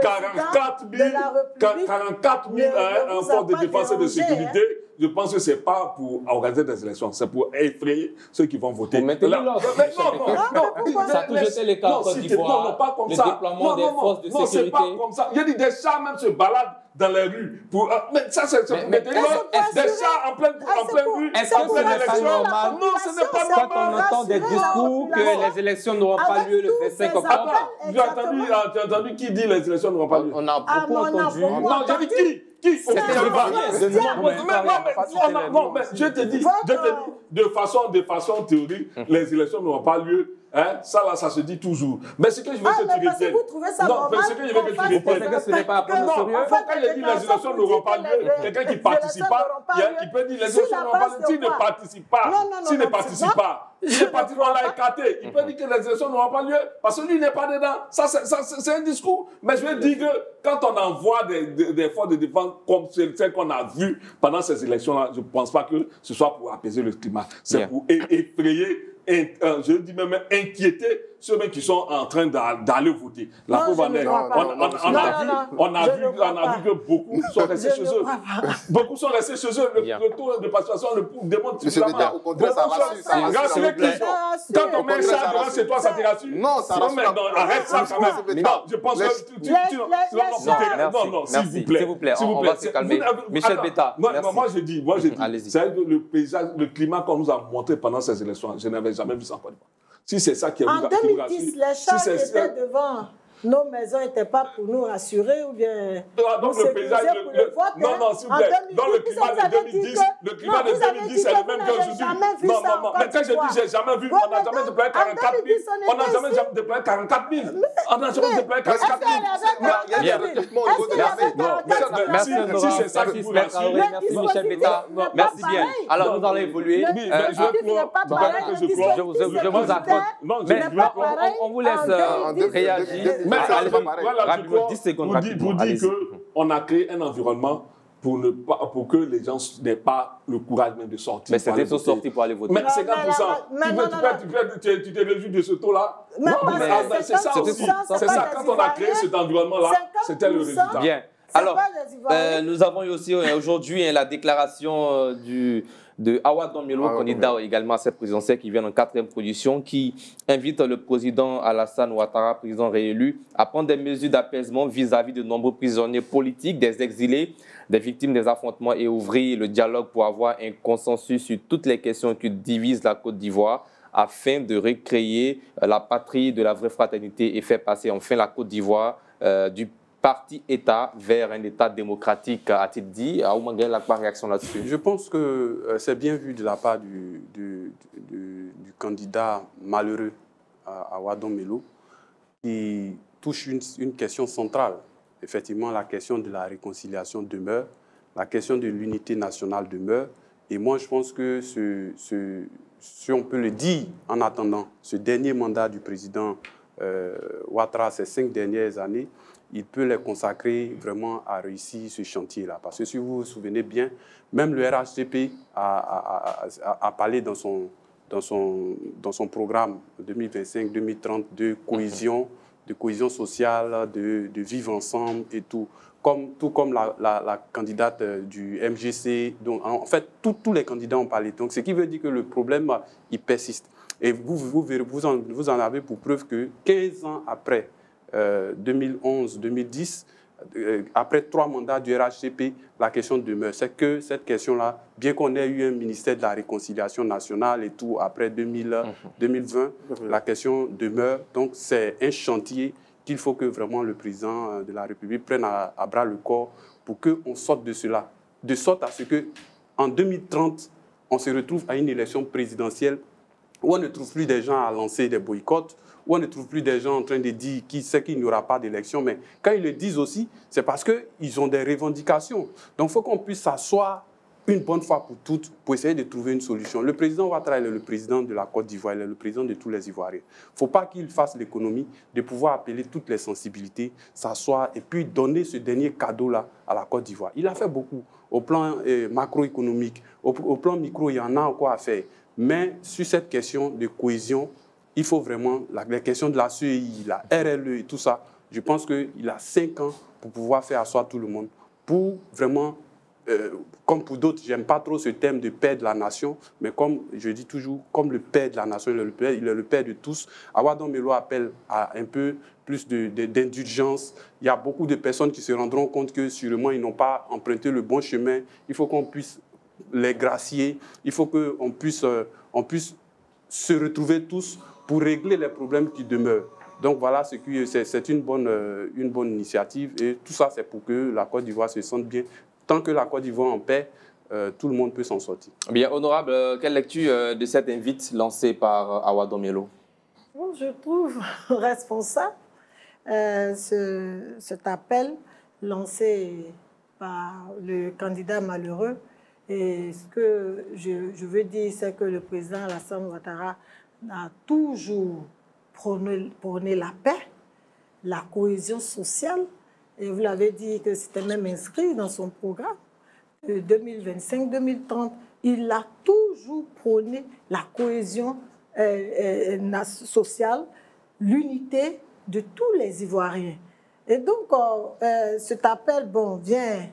44 000 en force de défense et de sécurité, je pense que ce n'est pas pour organiser des élections, c'est pour effrayer ceux qui vont voter. Pour maintenir l'ordre. Ça a toujours été le cas en Côte d'Ivoire. Non, pas comme le ça. Déploiement des forces de sécurité. Non, c'est pas comme ça. Il y a des chats même se baladent dans les rues. Mais ça, c'est pour maintenir l'ordre. Des chats en pleine rue. Est-ce que ce n'est pas normal? Non, ce n'est pas normal. Quand on entend des discours que les élections n'auront pas lieu le 25 octobre. Tu as entendu qui dit les élections n'auront pas lieu? On a beaucoup entendu. Non, j'ai dit qui? C'était non, mais je te dis, de façon théorique, les élections n'auront pas lieu Hein? Ça, là, ça se dit toujours. Mais ce que je veux que tu retiennes... vous trouvez ça non, normal, mais ce que je veux que tu retiennes... Vous pensez que ce n'est pas à prendre au sérieux? Quand il dit les élections n'auront pas lieu, quelqu'un qui ne participe pas, il peut dire les élections n'auront pas lieu. S'il ne participe pas, s'il ne participe pas, on l'a écarté. Il peut dire que les élections n'auront pas lieu parce que lui n'est pas dedans. Ça, c'est un discours. Mais je veux dire que quand on envoie des forces de défense comme celles qu'on a vues pendant ces élections-là, je ne pense pas que ce soit pour apaiser le climat. C'est pour effrayer, je dis même inquiéter ceux qui sont en train d'aller voter. La preuve en est, on a vu que beaucoup sont restés chez eux. Beaucoup sont restés chez eux. Le taux de participation le démontre suffisamment. Au contraire, ça rassure. Quand on met un chat devant chez toi, ça te rassure? Non, ça rassure. Arrête ça quand même. Non, je pense que non, s'il vous plaît. On va se calmer. Michel Betta, merci. Moi, je dis, c'est le paysage, le climat qu'on nous a montré pendant ces élections, je n'avais jamais vu ça en Côte d'Ivoire. Si c'est ça qui est en 2010, les chars qui étaient devant nos maisons n'étaient pas pour nous rassurer ou bien donc le paysage, non, s'il vous plaît. Dans le climat de 2010, c'est le même qu'aujourd'hui. Non, mais quand je dis j'ai jamais vu, on n'a jamais déployé 44 000. On n'a jamais déployé 44 000. On n'a jamais déployé 44 000. Merci Michel Betta. Merci bien. Alors nous allons évoluer. Je vous accorde. Mais on vous laisse réagir. Mais rapidement, 10 secondes. Vous dites qu'on a créé un environnement pour que les gens n'aient pas le courage même de sortir. Mais c'est tous sortis pour aller voter. Mais 50%. Tu te réjouis de ce taux-là? Non, c'est ça aussi. C'est ça. Quand on a créé cet environnement-là, c'était le résultat. Bien. Alors, nous avons eu aussi aujourd'hui la déclaration de Awa Domelo, candidat également à cette présidentielle qui vient en 4e position, qui invite le président Alassane Ouattara, président réélu, à prendre des mesures d'apaisement vis-à-vis de nombreux prisonniers politiques, des exilés, des victimes des affrontements et ouvrir le dialogue pour avoir un consensus sur toutes les questions qui divisent la Côte d'Ivoire afin de recréer la patrie de la vraie fraternité et faire passer enfin la Côte d'Ivoire du parti-État vers un État démocratique, a-t-il dit. Aoumangel, la réaction là-dessus? Je pense que c'est bien vu de la part du candidat malheureux Awa Domelo qui touche une question centrale. Effectivement, la question de la réconciliation demeure, la question de l'unité nationale demeure. Et moi, je pense que si on peut le dire en attendant, ce dernier mandat du président Ouattara, ces 5 dernières années, il peut les consacrer vraiment à réussir ce chantier-là. Parce que si vous vous souvenez bien, même le RHDP a parlé dans son programme 2025-2030 de cohésion sociale, de vivre ensemble et tout. Tout comme la candidate du MGC. Donc, en fait, tous les candidats ont parlé. Donc, ce qui veut dire que le problème, il persiste. Et vous en avez pour preuve que 15 ans après 2011-2010, après 3 mandats du RHDP, la question demeure. C'est que cette question-là, bien qu'on ait eu un ministère de la Réconciliation nationale et tout, après 2020, la question demeure. Donc, c'est un chantier qu'il faut que vraiment le président de la République prenne à bras le corps pour qu'on sorte de cela. De sorte à ce qu'en 2030, on se retrouve à une élection présidentielle où on ne trouve plus des gens à lancer des boycotts, où on ne trouve plus des gens en train de dire qu'il n'y aura pas d'élection. Mais quand ils le disent aussi, c'est parce qu'ils ont des revendications. Donc, il faut qu'on puisse s'asseoir une bonne fois pour toutes pour essayer de trouver une solution. Le président Ouattara est le président de la Côte d'Ivoire, il est le président de tous les Ivoiriens. Il ne faut pas qu'il fasse l'économie de pouvoir appeler toutes les sensibilités, s'asseoir et puis donner ce dernier cadeau-là à la Côte d'Ivoire. Il a fait beaucoup au plan macroéconomique, au plan micro, il y en a encore à faire. Mais sur cette question de cohésion, il faut vraiment, la question de la CEI, la RLE et tout ça, je pense qu'il a 5 ans pour pouvoir faire asseoir tout le monde, pour vraiment, comme pour d'autres, j'aime pas trop ce terme de père de la nation, mais comme je dis toujours, comme le père de la nation, il est le père de tous. Awa Domelo appelle à un peu plus d'indulgence. Il y a beaucoup de personnes qui se rendront compte que sûrement ils n'ont pas emprunté le bon chemin. Il faut qu'on puisse les gracier, il faut qu'on puisse se retrouver tous pour régler les problèmes qui demeurent. Donc voilà, c'est une bonne initiative et tout ça c'est pour que la Côte d'Ivoire se sente bien. Tant que la Côte d'Ivoire en paix, tout le monde peut s'en sortir. Bien, honorable, quelle lecture de cette invite lancée par Awa Domelo? Bon, je trouve responsable cet appel lancé par le candidat malheureux. Et ce que je veux dire, c'est que le président Alassane Ouattara a toujours prôné la paix, la cohésion sociale. Et vous l'avez dit que c'était même inscrit dans son programme de 2025-2030. Il a toujours prôné la cohésion sociale, l'unité de tous les Ivoiriens. Et donc, cet appel vient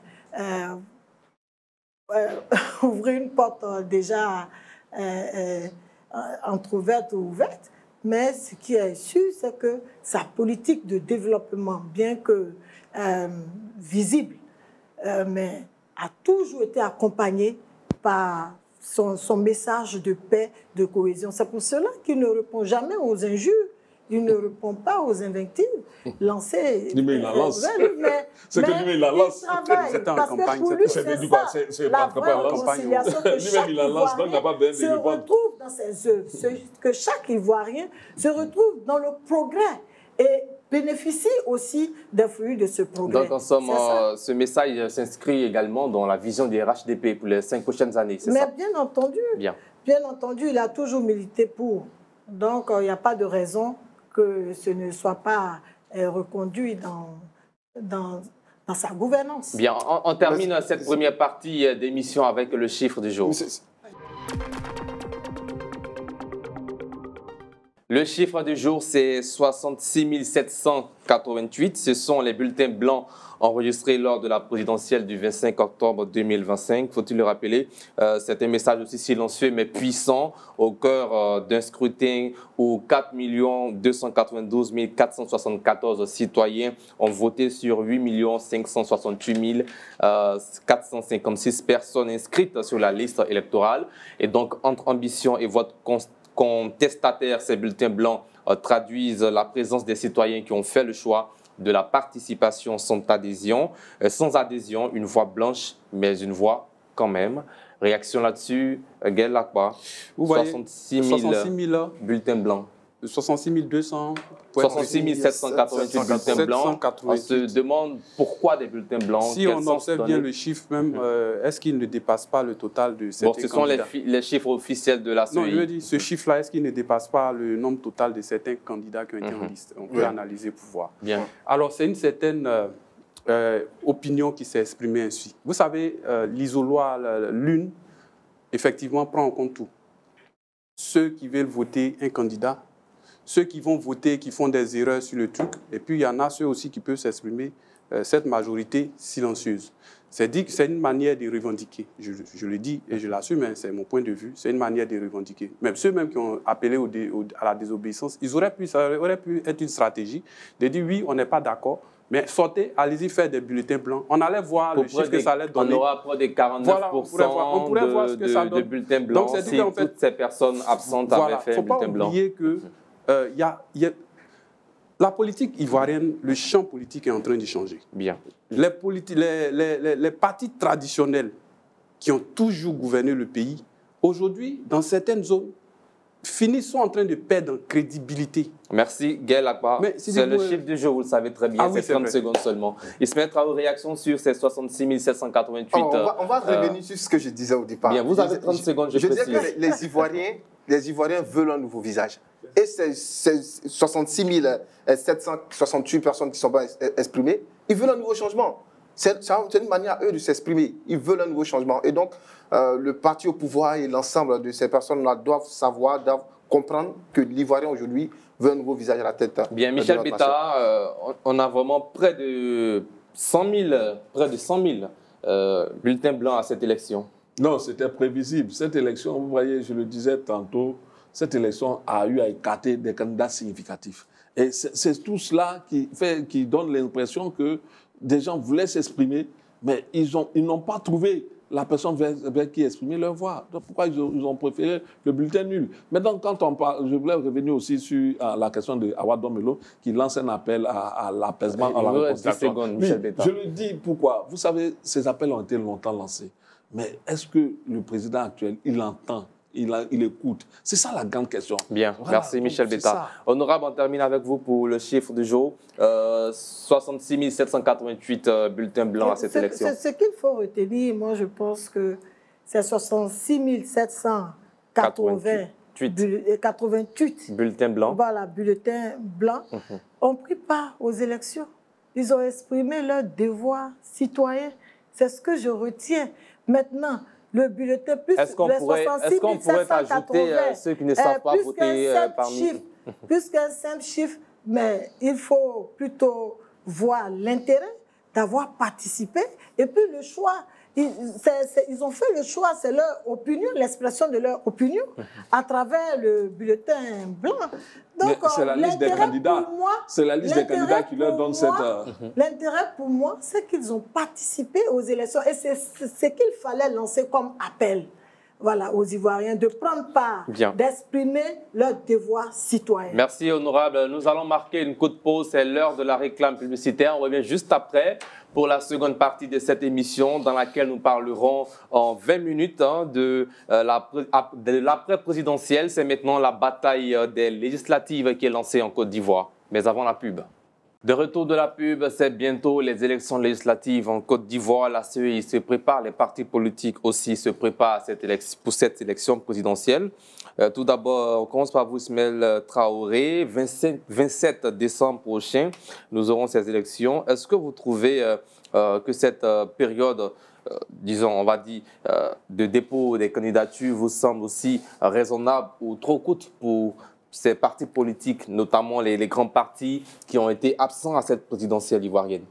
ouvrir une porte déjà entrouverte ou ouverte, mais ce qui est sûr, c'est que sa politique de développement, bien que visible, mais a toujours été accompagnée par son message de paix, de cohésion. C'est pour cela qu'il ne répond jamais aux injures, il ne répond pas aux invectives lancées. Mais il la lance. C'est que lui, il la lance. C'est en campagne. C'est la vraie réconciliation que chaque Ivoirien se retrouve dans ses œuvres, que chaque Ivoirien se retrouve dans le progrès et bénéficie aussi des fruits de ce progrès. Donc, en somme, ce message s'inscrit également dans la vision du RHDP pour les 5 prochaines années, c'est ça? Mais bien entendu, il a toujours milité pour. Donc, il n'y a pas de raison que ce ne soit pas reconduit dans sa gouvernance. Bien, on termine cette première partie d'émission avec le chiffre du jour. Le chiffre du jour, c'est 66 788. Ce sont les bulletins blancs enregistrés lors de la présidentielle du 25 octobre 2025. Faut-il le rappeler, c'est un message aussi silencieux mais puissant au cœur d'un scrutin où 4 292 474 citoyens ont voté sur 8 568 456 personnes inscrites sur la liste électorale. Et donc, entre ambition et vote contestataire, ces bulletins blancs traduisent la présence des citoyens qui ont fait le choix de la participation sans adhésion. Sans adhésion, une voix blanche, mais une voix quand même. Réaction là-dessus, Gaël Lakba, 66 000 bulletins blancs. 66 200. 66 788 bulletins blancs. On se demande pourquoi des bulletins blancs. Si on observe bien le chiffre même, est-ce qu'il ne dépasse pas le total de certains candidats? Ce sont les chiffres officiels de la CEI. Non, je veux dire, ce chiffre-là, est-ce qu'il ne dépasse pas le nombre total de certains candidats qui ont été en liste? On peut analyser pour voir. Bien. Alors, c'est une certaine opinion qui s'est exprimée ainsi. Vous savez, l'isoloir, l'une, effectivement, prend en compte tout. Ceux qui veulent voter un candidat, ceux qui vont voter, qui font des erreurs sur le truc, et puis il y en a ceux aussi qui peuvent s'exprimer, cette majorité silencieuse. C'est dit que c'est une manière de revendiquer. Je le dis et je l'assume, hein, c'est mon point de vue, c'est une manière de revendiquer. Même ceux même qui ont appelé à la désobéissance, ça aurait pu être une stratégie de dire oui, on n'est pas d'accord, mais sortez, allez-y faire des bulletins blancs. On allait voir le chiffre que ça allait donner. On aura près des 49% on pourrait voir ce que ça donne. De bulletins blancs. Donc, si toutes ces personnes absentes avaient fait un bulletin blanc. Il ne faut pas oublier que la politique ivoirienne, le champ politique est en train de changer. Bien. Les partis traditionnels qui ont toujours gouverné le pays, aujourd'hui, dans certaines zones, sont en train de perdre en crédibilité. Merci, Gaël Lakba. C'est le chiffre du jour, vous le savez très bien, c'est 30 secondes seulement. Il se mettra aux réactions sur ces 66 788. On va revenir sur ce que je disais au départ. Bien, vous avez 30 secondes, je précise. disais que les Ivoiriens veulent un nouveau visage. Et ces 66 768 personnes qui ne sont pas exprimées, ils veulent un nouveau changement. C'est une manière, eux, de s'exprimer. Ils veulent un nouveau changement. Et donc, le parti au pouvoir et l'ensemble de ces personnes-là doivent savoir, doivent comprendre que l'Ivoirien, aujourd'hui, veut un nouveau visage à la tête. Bien, Michel Betta, on a vraiment près de 100 000 bulletins blancs à cette élection. Non, c'était prévisible. Cette élection, vous voyez, je le disais tantôt, cette élection a eu à écarter des candidats significatifs. Et c'est tout cela qui donne l'impression que des gens voulaient s'exprimer, mais ils n'ont pas trouvé la personne vers qui exprimer leur voix. Donc pourquoi ils ont préféré le bulletin nul? Maintenant, quand on parle, je voulais revenir aussi sur la question de Awa Domelo, qui lance un appel à l'apaisement, à la réconciliation. Je le dis pourquoi. Vous savez, ces appels ont été longtemps lancés. Mais est-ce que le président actuel, il entend il écoute. C'est ça la grande question. Bien, Voilà, merci Michel c'est Betta. ça. Honorable, on termine avec vous pour le chiffre du jour. 66 788 bulletins blancs à cette élection. Ce qu'il faut retenir, moi je pense que c'est 66 788 bulletins blancs. Voilà, bulletins blancs ont pris part aux élections. Ils ont exprimé leur devoir citoyen. C'est ce que je retiens. Maintenant, le bulletin plus est-ce qu'on pourrait ajouter ceux qui ne savent pas voter parmi... Plus qu'un simple chiffre, mais il faut plutôt voir l'intérêt d'avoir participé et puis le choix. Ils ont fait le choix, c'est leur opinion, l'expression de leur opinion à travers le bulletin blanc. Donc, c'est la liste des candidats. C'est la liste des candidats qui leur donne cette... L'intérêt pour moi, c'est qu'ils ont participé aux élections et c'est ce qu'il fallait lancer comme appel. Voilà, aux Ivoiriens, de prendre part, d'exprimer leur devoir citoyen. Merci, honorable. Nous allons marquer une courte pause. C'est l'heure de la réclame publicitaire. On revient juste après pour la seconde partie de cette émission dans laquelle nous parlerons en 20 minutes de l'après-présidentielle. C'est maintenant la bataille des législatives qui est lancée en Côte d'Ivoire. Mais avant la pub. De retour de la pub, c'est bientôt les élections législatives en Côte d'Ivoire. La CEI se prépare, les partis politiques aussi se préparent pour cette élection présidentielle. Tout d'abord, on commence par vous, Ismaël Traoré. 27 décembre prochain, nous aurons ces élections. Est-ce que vous trouvez que cette période, disons, on va dire, de dépôt des candidatures vous semble aussi raisonnable ou trop courte pour ces partis politiques, notamment les grands partis qui ont été absents à cette présidentielle ivoirienne?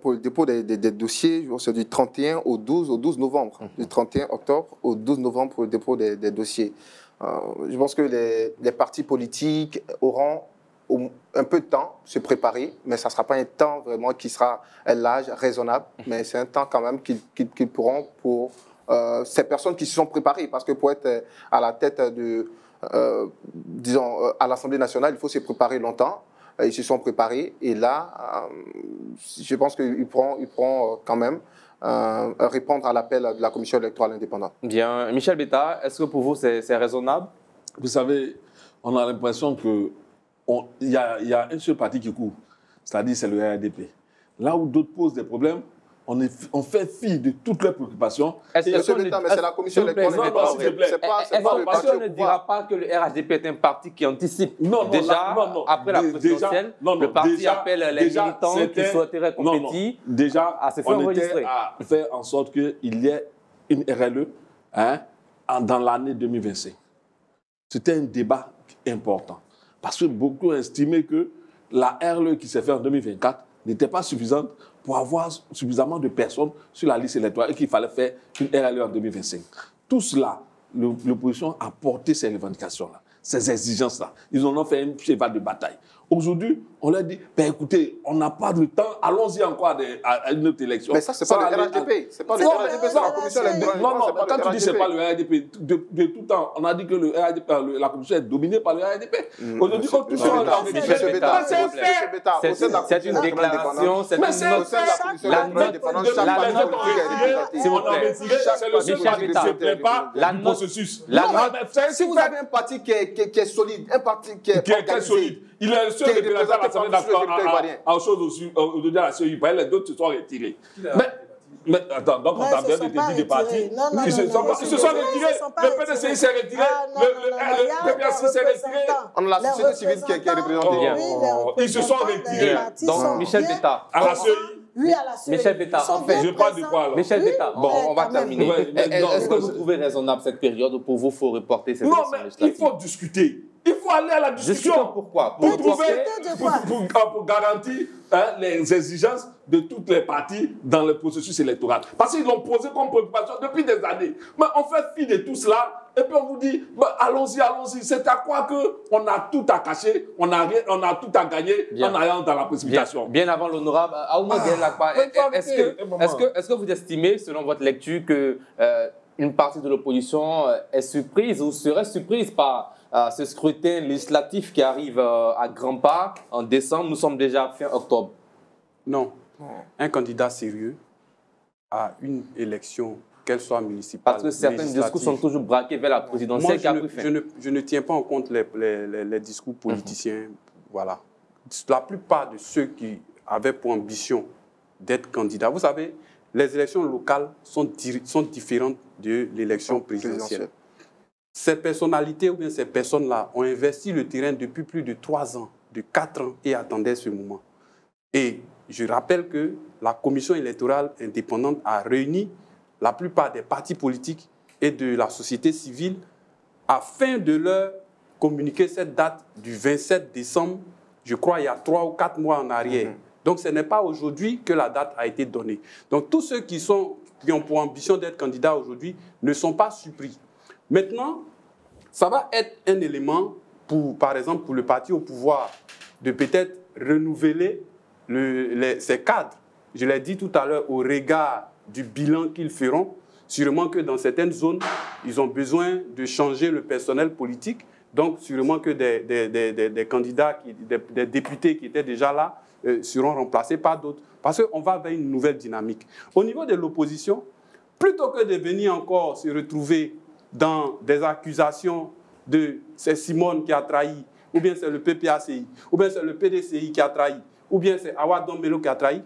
Pour le dépôt des dossiers, c'est du 31 au 12 novembre. Du 31 octobre au 12 novembre pour le dépôt des dossiers. Je pense que les partis politiques auront un peu de temps pour se préparer, mais ça ne sera pas un temps vraiment qui sera un large, raisonnable, mais c'est un temps quand même qu'ils pourront pour ces personnes qui se sont préparées. Parce que pour être à la tête disons, à l'Assemblée nationale, il faut se préparer longtemps. Ils se sont préparés et là, je pense qu'ils pourront quand même répondre à l'appel de la Commission électorale indépendante. Bien. Michel Betta, est-ce que pour vous, c'est raisonnable? Vous savez, on a l'impression qu'il y a un seul parti qui court, c'est-à-dire c'est le RDP. Là où d'autres posent des problèmes, on fait fi de toutes leurs préoccupations. Mais c'est la Commission électorale indépendante. Est-ce qu'on ne dira pas que le RHDP est un parti qui anticipe? Déjà, après la présidentielle, le parti appelle les militants qui souhaiteraient compétir à se faire enregistrer. À faire en sorte qu'il y ait une RLE dans l'année 2025. C'était un débat important. Parce que beaucoup estimaient que la RLE qui s'est faite en 2024 n'était pas suffisante pour avoir suffisamment de personnes sur la liste électorale et qu'il fallait faire une RLE en 2025. Tout cela, l'opposition a porté ces revendications-là, ces exigences-là. Ils en ont fait un cheval de bataille. Aujourd'hui, on leur dit, ben écoutez, on n'a pas de temps, allons-y encore à une autre élection. Mais ça, c'est pas le RHDP. C'est pas le RHDP, c'est la Commission électorale. Non, quand tu dis c'est pas le RHDP, de tout temps, on a dit que le RHDP, la Commission est dominée par le RHDP. Aujourd'hui, quand tout ça, c'est une déclaration, c'est une note. S'il vous plaît, c'est le seul parti qui se prépare du processus. Si vous avez un parti qui est solide, un parti qui est organisé, il est le seul représentant à l'Assemblée nationale en chose aujourd'hui à la CEI. Les autres se sont retirés. Mais attends, donc on t'a bien dit des partis. Ils se sont retirés. Le PDCI s'est retiré. Le PPAC s'est retiré. On a la société civile qui est représentée. Ils se sont retirés. Donc, Michel Betta. À la CEI. Oui, à la CEI. Michel Betta, en fait. Je parle de quoi alors? Michel Betta, bon, on va terminer. Est-ce que vous trouvez raisonnable cette période ou pour vous, il faut reporter cette élection législative? Il faut discuter. Il faut aller à la discussion. Pourquoi? Pour garantir les exigences de toutes les parties dans le processus électoral. Parce qu'ils l'ont posé comme préoccupation depuis des années. Mais on fait fi de tout cela et puis on vous dit, allons-y. C'est à quoi qu'on a tout à cacher, on a tout à gagner en allant dans la précipitation. Bien avant l'honorable, est-ce que vous estimez, selon votre lecture, que une partie de l'opposition est surprise ou serait surprise par ce scrutin législatif qui arrive à grands pas en décembre? Nous sommes déjà fin octobre. Non. Un candidat sérieux à une élection qu'elles soient municipales. Parce que certains discours sont toujours braqués vers la présidentielle qui a pris fin. Je ne tiens pas en compte les discours politiciens. Voilà. La plupart de ceux qui avaient pour ambition d'être candidats, vous savez, les élections locales sont différentes de l'élection présidentielle. Ces personnalités ou bien ces personnes-là ont investi le terrain depuis plus de 3 ans, de 4 ans et attendaient ce moment. Et je rappelle que la commission électorale indépendante a réuni la plupart des partis politiques et de la société civile afin de leur communiquer cette date du 27 décembre, je crois il y a 3 ou 4 mois en arrière. Donc ce n'est pas aujourd'hui que la date a été donnée. Donc tous ceux qui ont pour ambition d'être candidats aujourd'hui ne sont pas surpris. Maintenant, ça va être un élément, par exemple pour le parti au pouvoir, de peut-être renouveler ces cadres. Je l'ai dit tout à l'heure, au regard du bilan qu'ils feront, sûrement que dans certaines zones, ils ont besoin de changer le personnel politique. Donc, sûrement que des candidats, des députés qui étaient déjà là, seront remplacés par d'autres. Parce qu'on va vers une nouvelle dynamique. Au niveau de l'opposition, plutôt que de venir encore se retrouver dans des accusations de c'est Simone qui a trahi, ou bien c'est le PPACI, ou bien c'est le PDCI qui a trahi, ou bien c'est Awa Dombelo qui a trahi,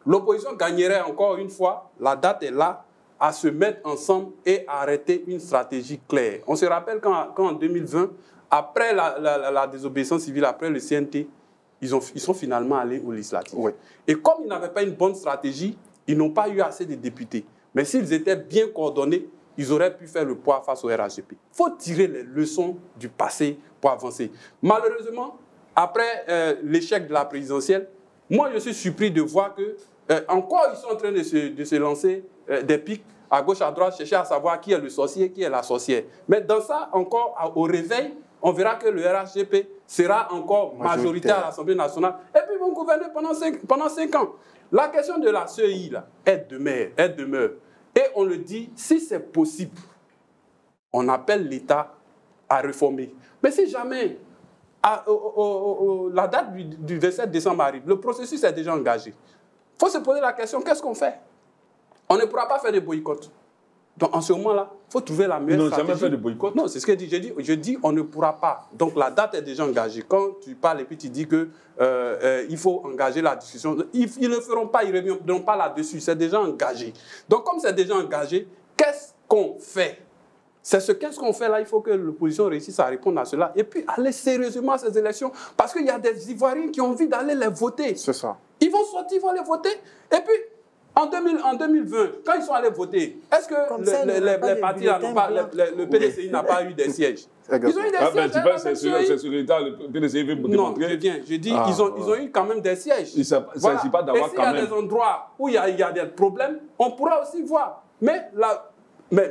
l'opposition gagnerait encore une fois, la date est là, à se mettre ensemble et à arrêter une stratégie claire. On se rappelle qu'en 2020, après la désobéissance civile, après le CNT, ils sont finalement allés aux législatives. Oui. Et comme ils n'avaient pas une bonne stratégie, ils n'ont pas eu assez de députés. Mais s'ils étaient bien coordonnés, ils auraient pu faire le poids face au RHDP. Il faut tirer les leçons du passé pour avancer. Malheureusement, après l'échec de la présidentielle, moi je suis surpris de voir que encore ils sont en train de se lancer des pics à gauche, à droite, chercher à savoir qui est le sorcier, qui est la sorcière. Mais dans ça, encore au réveil, on verra que le RHDP sera encore majoritaire à l'Assemblée nationale. Et puis ils vont gouverner pendant 5 ans. La question de la CEI, là, elle demeure. Et on le dit, si c'est possible, on appelle l'État à réformer. Mais si jamais la date du 27 décembre arrive, le processus est déjà engagé. Il faut se poser la question, qu'est-ce qu'on fait? On ne pourra pas faire de boycott. Donc en ce moment-là, il faut trouver la meilleure stratégie. Ils n'ont jamais fait de boycott? Non, c'est ce que je dis, on ne pourra pas. Donc la date est déjà engagée. Quand tu parles et puis tu dis qu'il faut engager la discussion, ils ne le feront pas, ils ne reviendront pas là-dessus. C'est déjà engagé. Donc comme c'est déjà engagé, qu'est-ce qu'on fait? Qu'est-ce qu'on fait là? Il faut que l'opposition réussisse à répondre à cela. Et puis aller sérieusement à ces élections. Parce qu'il y a des Ivoiriens qui ont envie d'aller les voter. C'est ça. Ils vont sortir, ils vont les voter. Et puis, en 2020, quand ils sont allés voter, est-ce que les partis n'ont pas, le PDCI n'a pas eu des sièges? Ils ont eu des sièges. Tu penses que c'est sur l'État, le PDCI veut démontrer? Non, je dis, ils ont eu quand même des sièges. Il ne s'agit pas d'avoir quand même. Et s'il y a des endroits où il y a des problèmes, on pourra aussi voir. Mais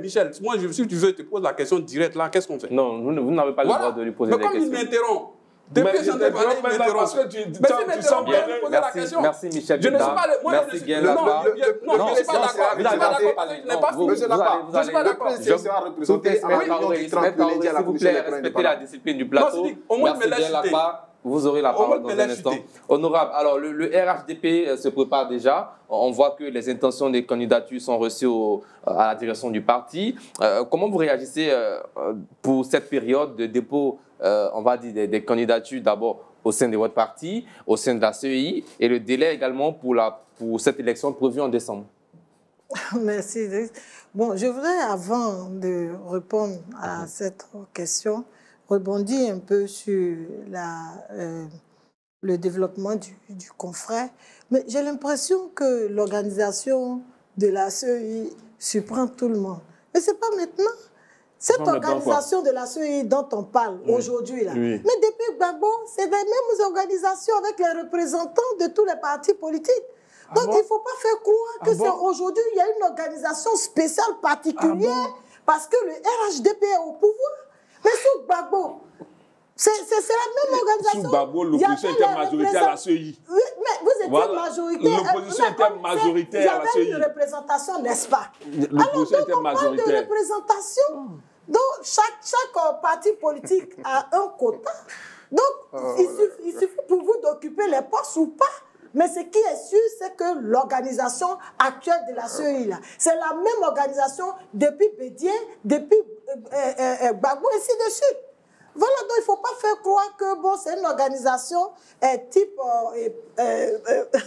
Michel, moi, si tu veux, je te pose la question directe là, qu'est-ce qu'on fait? Non, vous n'avez pas le droit de lui poser des questions. Mais comme il m'interrompt, depuis que j'en ai parlé, il m'interrompt. Parce que tu sens bien. Merci Michel. Je ne suis pas le... Merci Guy Lapa. Non, je ne suis pas d'accord. Je ne suis pas d'accord parce que je n'ai pas fini. Je ne suis pas d'accord. Le sera représenté à l'union du 30 s'il vous plaît, respectez la discipline du plateau. Merci Guy Lapa. Vous aurez la parole dans un instant. Honorable, alors le RHDP se prépare déjà. On voit que les intentions des candidatures sont reçues à la direction du parti. Comment vous réagissez pour cette période de dépôt, on va dire, des candidatures d'abord au sein de votre parti, au sein de la CEI, et le délai également pour cette élection prévue en décembre? Merci. Bon, je voudrais, avant de répondre à cette question, rebondir un peu sur le développement du confrère. Mais j'ai l'impression que l'organisation de la CEI surprend tout le monde. Mais ce n'est pas maintenant. Cette organisation de la CEI dont on parle aujourd'hui, mais depuis Gbagbo, c'est les mêmes organisations avec les représentants de tous les partis politiques. Donc il ne faut pas faire croire que c'est aujourd'hui, il y a une organisation spéciale particulière parce que le RHDP est au pouvoir. Mais sous Gbagbo, c'est la même organisation. Sous Gbagbo, l'opposition était majoritaire à la CEI. Oui, mais vous étiez majoritaire. L'opposition était majoritaire à la CEI. Il y avait une représentation, n'est-ce pas? L'opposition était majoritaire. Alors, donc, on parle de représentation. Donc, chaque parti politique a un quota. Donc, il suffit pour vous d'occuper les postes ou pas. Mais ce qui est sûr, c'est que l'organisation actuelle de la CEI, c'est la même organisation depuis Bédié, depuis Gbagbo, et ainsi de suite. Voilà, donc il ne faut pas faire croire que bon, c'est une organisation type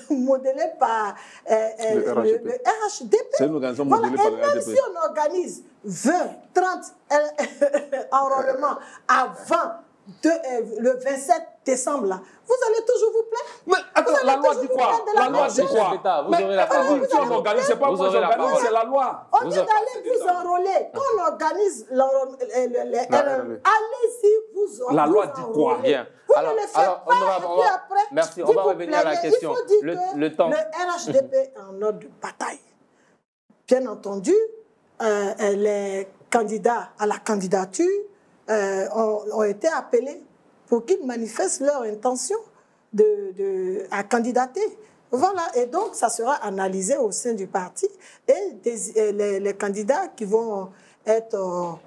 modélée par le RHDP. C'est une organisation voilà, modélée par le RHDP. Même si on organise 20, 30 enrôlements avant le 27 décembre, là, vous allez toujours vous plaindre. Mais attends, la loi dit quoi? La loi dit quoi? Vous aurez la parole. Si on organise, c'est pas moi j'organise, c'est la loi. Au lieu d'aller vous enrôler, quand on organise allez-y, vous enrôlez. La loi dit quoi? Bien. Vous ne le faites pas, et puis après, merci, on va revenir à la question. Il faut dire que le temps. le RHDP est en ordre de bataille. Bien entendu, les candidats à la candidature ont été appelés pour qu'ils manifestent leur intention à candidater. Voilà, et donc ça sera analysé au sein du parti et les candidats qui vont être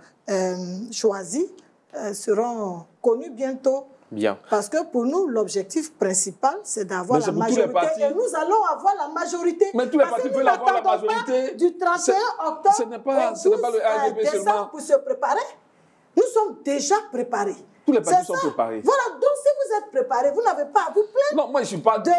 choisis seront connus bientôt. Bien. Parce que pour nous, l'objectif principal, c'est d'avoir la majorité. Partis. Et nous allons avoir la majorité. Mais tous les partis veulent avoir la majorité. Du 31 octobre ce n'est pas le RHDP seulement. Pour se préparer. Nous sommes déjà préparés. Tous les partis sont préparés. Voilà, donc si vous êtes préparés, vous n'avez pas à vous plaindre. Non, moi je ne parle pas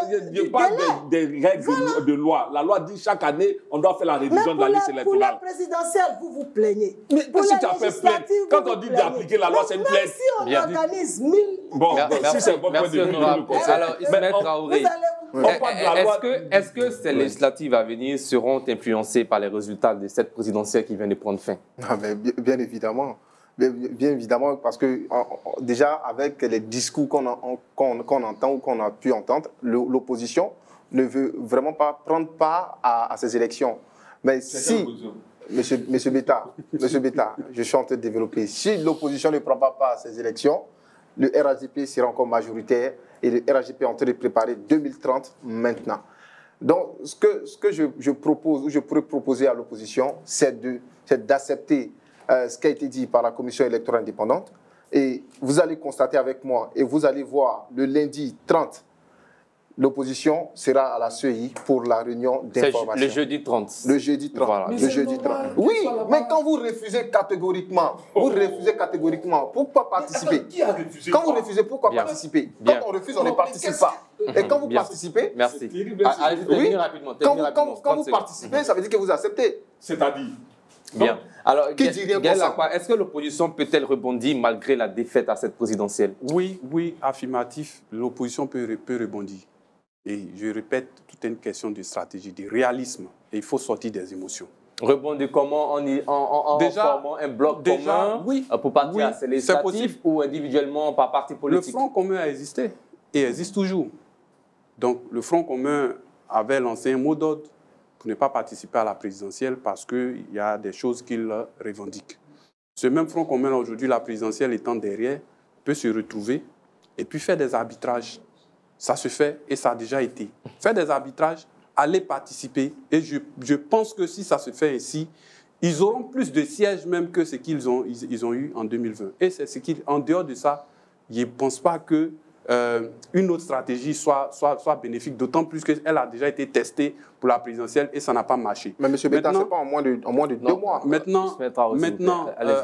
des règles de loi. La loi dit chaque année, on doit faire la révision de la liste électorale. Pour la présidentielle, vous vous plaignez. Mais si tu as fait plainte, quand on dit d'appliquer la loi, c'est une plainte. Si on organise 1000... Bon, si c'est votre point de vue, alors, Ismaël Traoré, est-ce est-ce que ces législatives à venir seront influencées par les résultats de cette présidentielle qui vient de prendre fin? Ah, mais bien évidemment. Bien évidemment, parce que déjà, avec les discours qu'on entend ou qu'on a pu entendre, l'opposition ne veut vraiment pas prendre part à ces élections. Mais si, Monsieur Beta, je suis en train de développer, si l'opposition ne prend pas part à ces élections, le RHDP sera encore majoritaire et le RHDP est en train de préparer 2030 maintenant. Donc, ce que je propose, ou je pourrais proposer à l'opposition, c'est d'accepter ce qui a été dit par la Commission électorale indépendante. Et vous allez constater avec moi, et vous allez voir, le lundi 30, l'opposition sera à la CEI pour la réunion d'information. Le jeudi 30. Le jeudi 30. Voilà. Le jeudi 30. Oui, mais quand vous refusez catégoriquement, pourquoi participer? Qui a refusé? Quand vous refusez, pourquoi participer? Quand on refuse, on ne participe pas. Et quand vous participez... Merci. Oui, quand vous participez, ça veut dire que vous acceptez. C'est-à-dire... Bien. Alors, est-ce que l'opposition peut-elle rebondir malgré la défaite à cette présidentielle? Oui, affirmatif, l'opposition peut rebondir. Et je répète, tout est une question de stratégie, de réalisme. Et il faut sortir des émotions. Rebondir comment? En formant un bloc commun pour partir à ces législatives ou individuellement par parti politique? Le Front commun a existé et existe toujours. Donc, le Front commun avait lancé un mot d'ordre pour ne pas participer à la présidentielle parce qu'il y a des choses qu'il revendique. Ce même Front commun, aujourd'hui, la présidentielle étant derrière, peut se retrouver et puis faire des arbitrages. Ça se fait et ça a déjà été. Faire des arbitrages, aller participer. Et je pense que si ça se fait ainsi, ils auront plus de sièges même que ce qu'ils ont eu en 2020. Et c'est ce en dehors de ça, je ne pense pas que une autre stratégie soit bénéfique, d'autant plus qu'elle a déjà été testée pour la présidentielle et ça n'a pas marché. Mais M. Beta, ce n'est pas en moins de 2 mois. Maintenant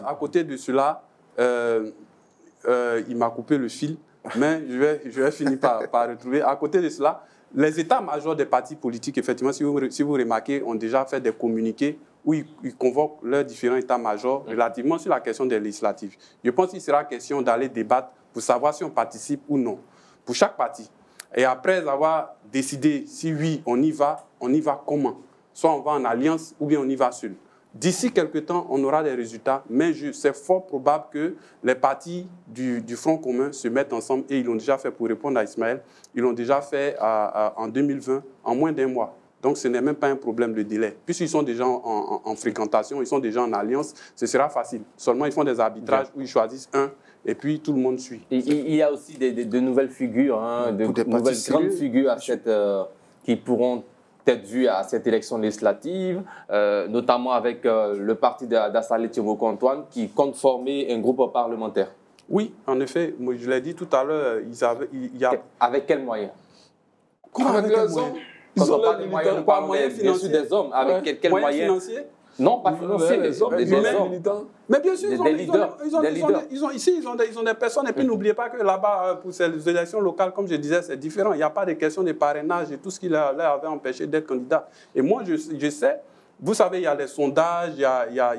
à côté de cela, il m'a coupé le fil, mais je vais finir par retrouver. À côté de cela, les états-majors des partis politiques, effectivement, si vous remarquez, ont déjà fait des communiqués où ils convoquent leurs différents états-majors relativement sur la question des législatives. Je pense qu'il sera question d'aller débattre pour savoir si on participe ou non, pour chaque parti. Et après avoir décidé si oui, on y va comment? Soit on va en alliance ou bien on y va seul. D'ici quelques temps, on aura des résultats, mais c'est fort probable que les partis du Front commun se mettent ensemble et ils l'ont déjà fait, pour répondre à Ismaël, ils l'ont déjà fait en 2020, en moins d'1 mois. Donc ce n'est même pas un problème de délai. Puisqu'ils sont déjà en fréquentation, ils sont déjà en alliance, ce sera facile. Seulement ils font des arbitrages où ils choisissent un et puis tout le monde suit. Il y a aussi de nouvelles figures, de nouvelles grandes figures qui pourront être vues à cette élection législative, notamment avec le parti d'Assalé Tiomoko Antoine qui compte former un groupe parlementaire. Oui, en effet, moi, je l'ai dit tout à l'heure, il y a... Avec quels moyens? Avec leurs hommes. Quand on parle des moyens, on parle bien sûr des hommes. Avec quels moyens financiers? Non, pas financiers, les hommes, des hommes. militants. Mais bien sûr, ils ont des personnes. Et puis n'oubliez pas que là-bas, pour ces élections locales, comme je disais, c'est différent. Il n'y a pas de question de parrainage et tout ce qui leur avait empêché d'être candidat. Et moi, je sais, vous savez, il y a les sondages, il y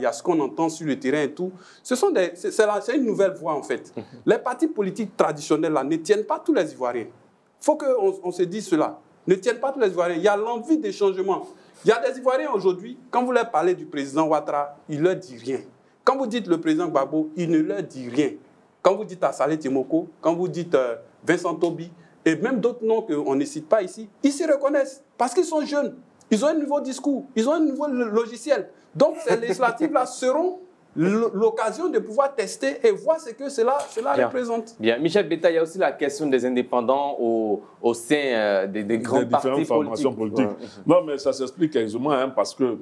a ce qu'on entend sur le terrain et tout. C'est une nouvelle voie, en fait. Les partis politiques traditionnels là, ne tiennent pas tous les Ivoiriens. Il faut qu'on se dise cela. Ne tiennent pas tous les Ivoiriens. Il y a l'envie des changements. Il y a des Ivoiriens aujourd'hui, quand vous leur parlez du président Ouattara, il ne leur dit rien. Quand vous dites le président Gbagbo, il ne leur dit rien. Quand vous dites Assalé Timoko, quand vous dites Vincent Tobi, et même d'autres noms qu'on ne cite pas ici, ils s'y reconnaissent parce qu'ils sont jeunes. Ils ont un nouveau discours, ils ont un nouveau logiciel. Donc ces législatives-là seront l'occasion de pouvoir tester et voir ce que cela représente. Bien. Michel Betta, il y a aussi la question des indépendants au sein des grands partis formations politiques. Ouais. Non, mais ça s'explique aisément, hein, parce que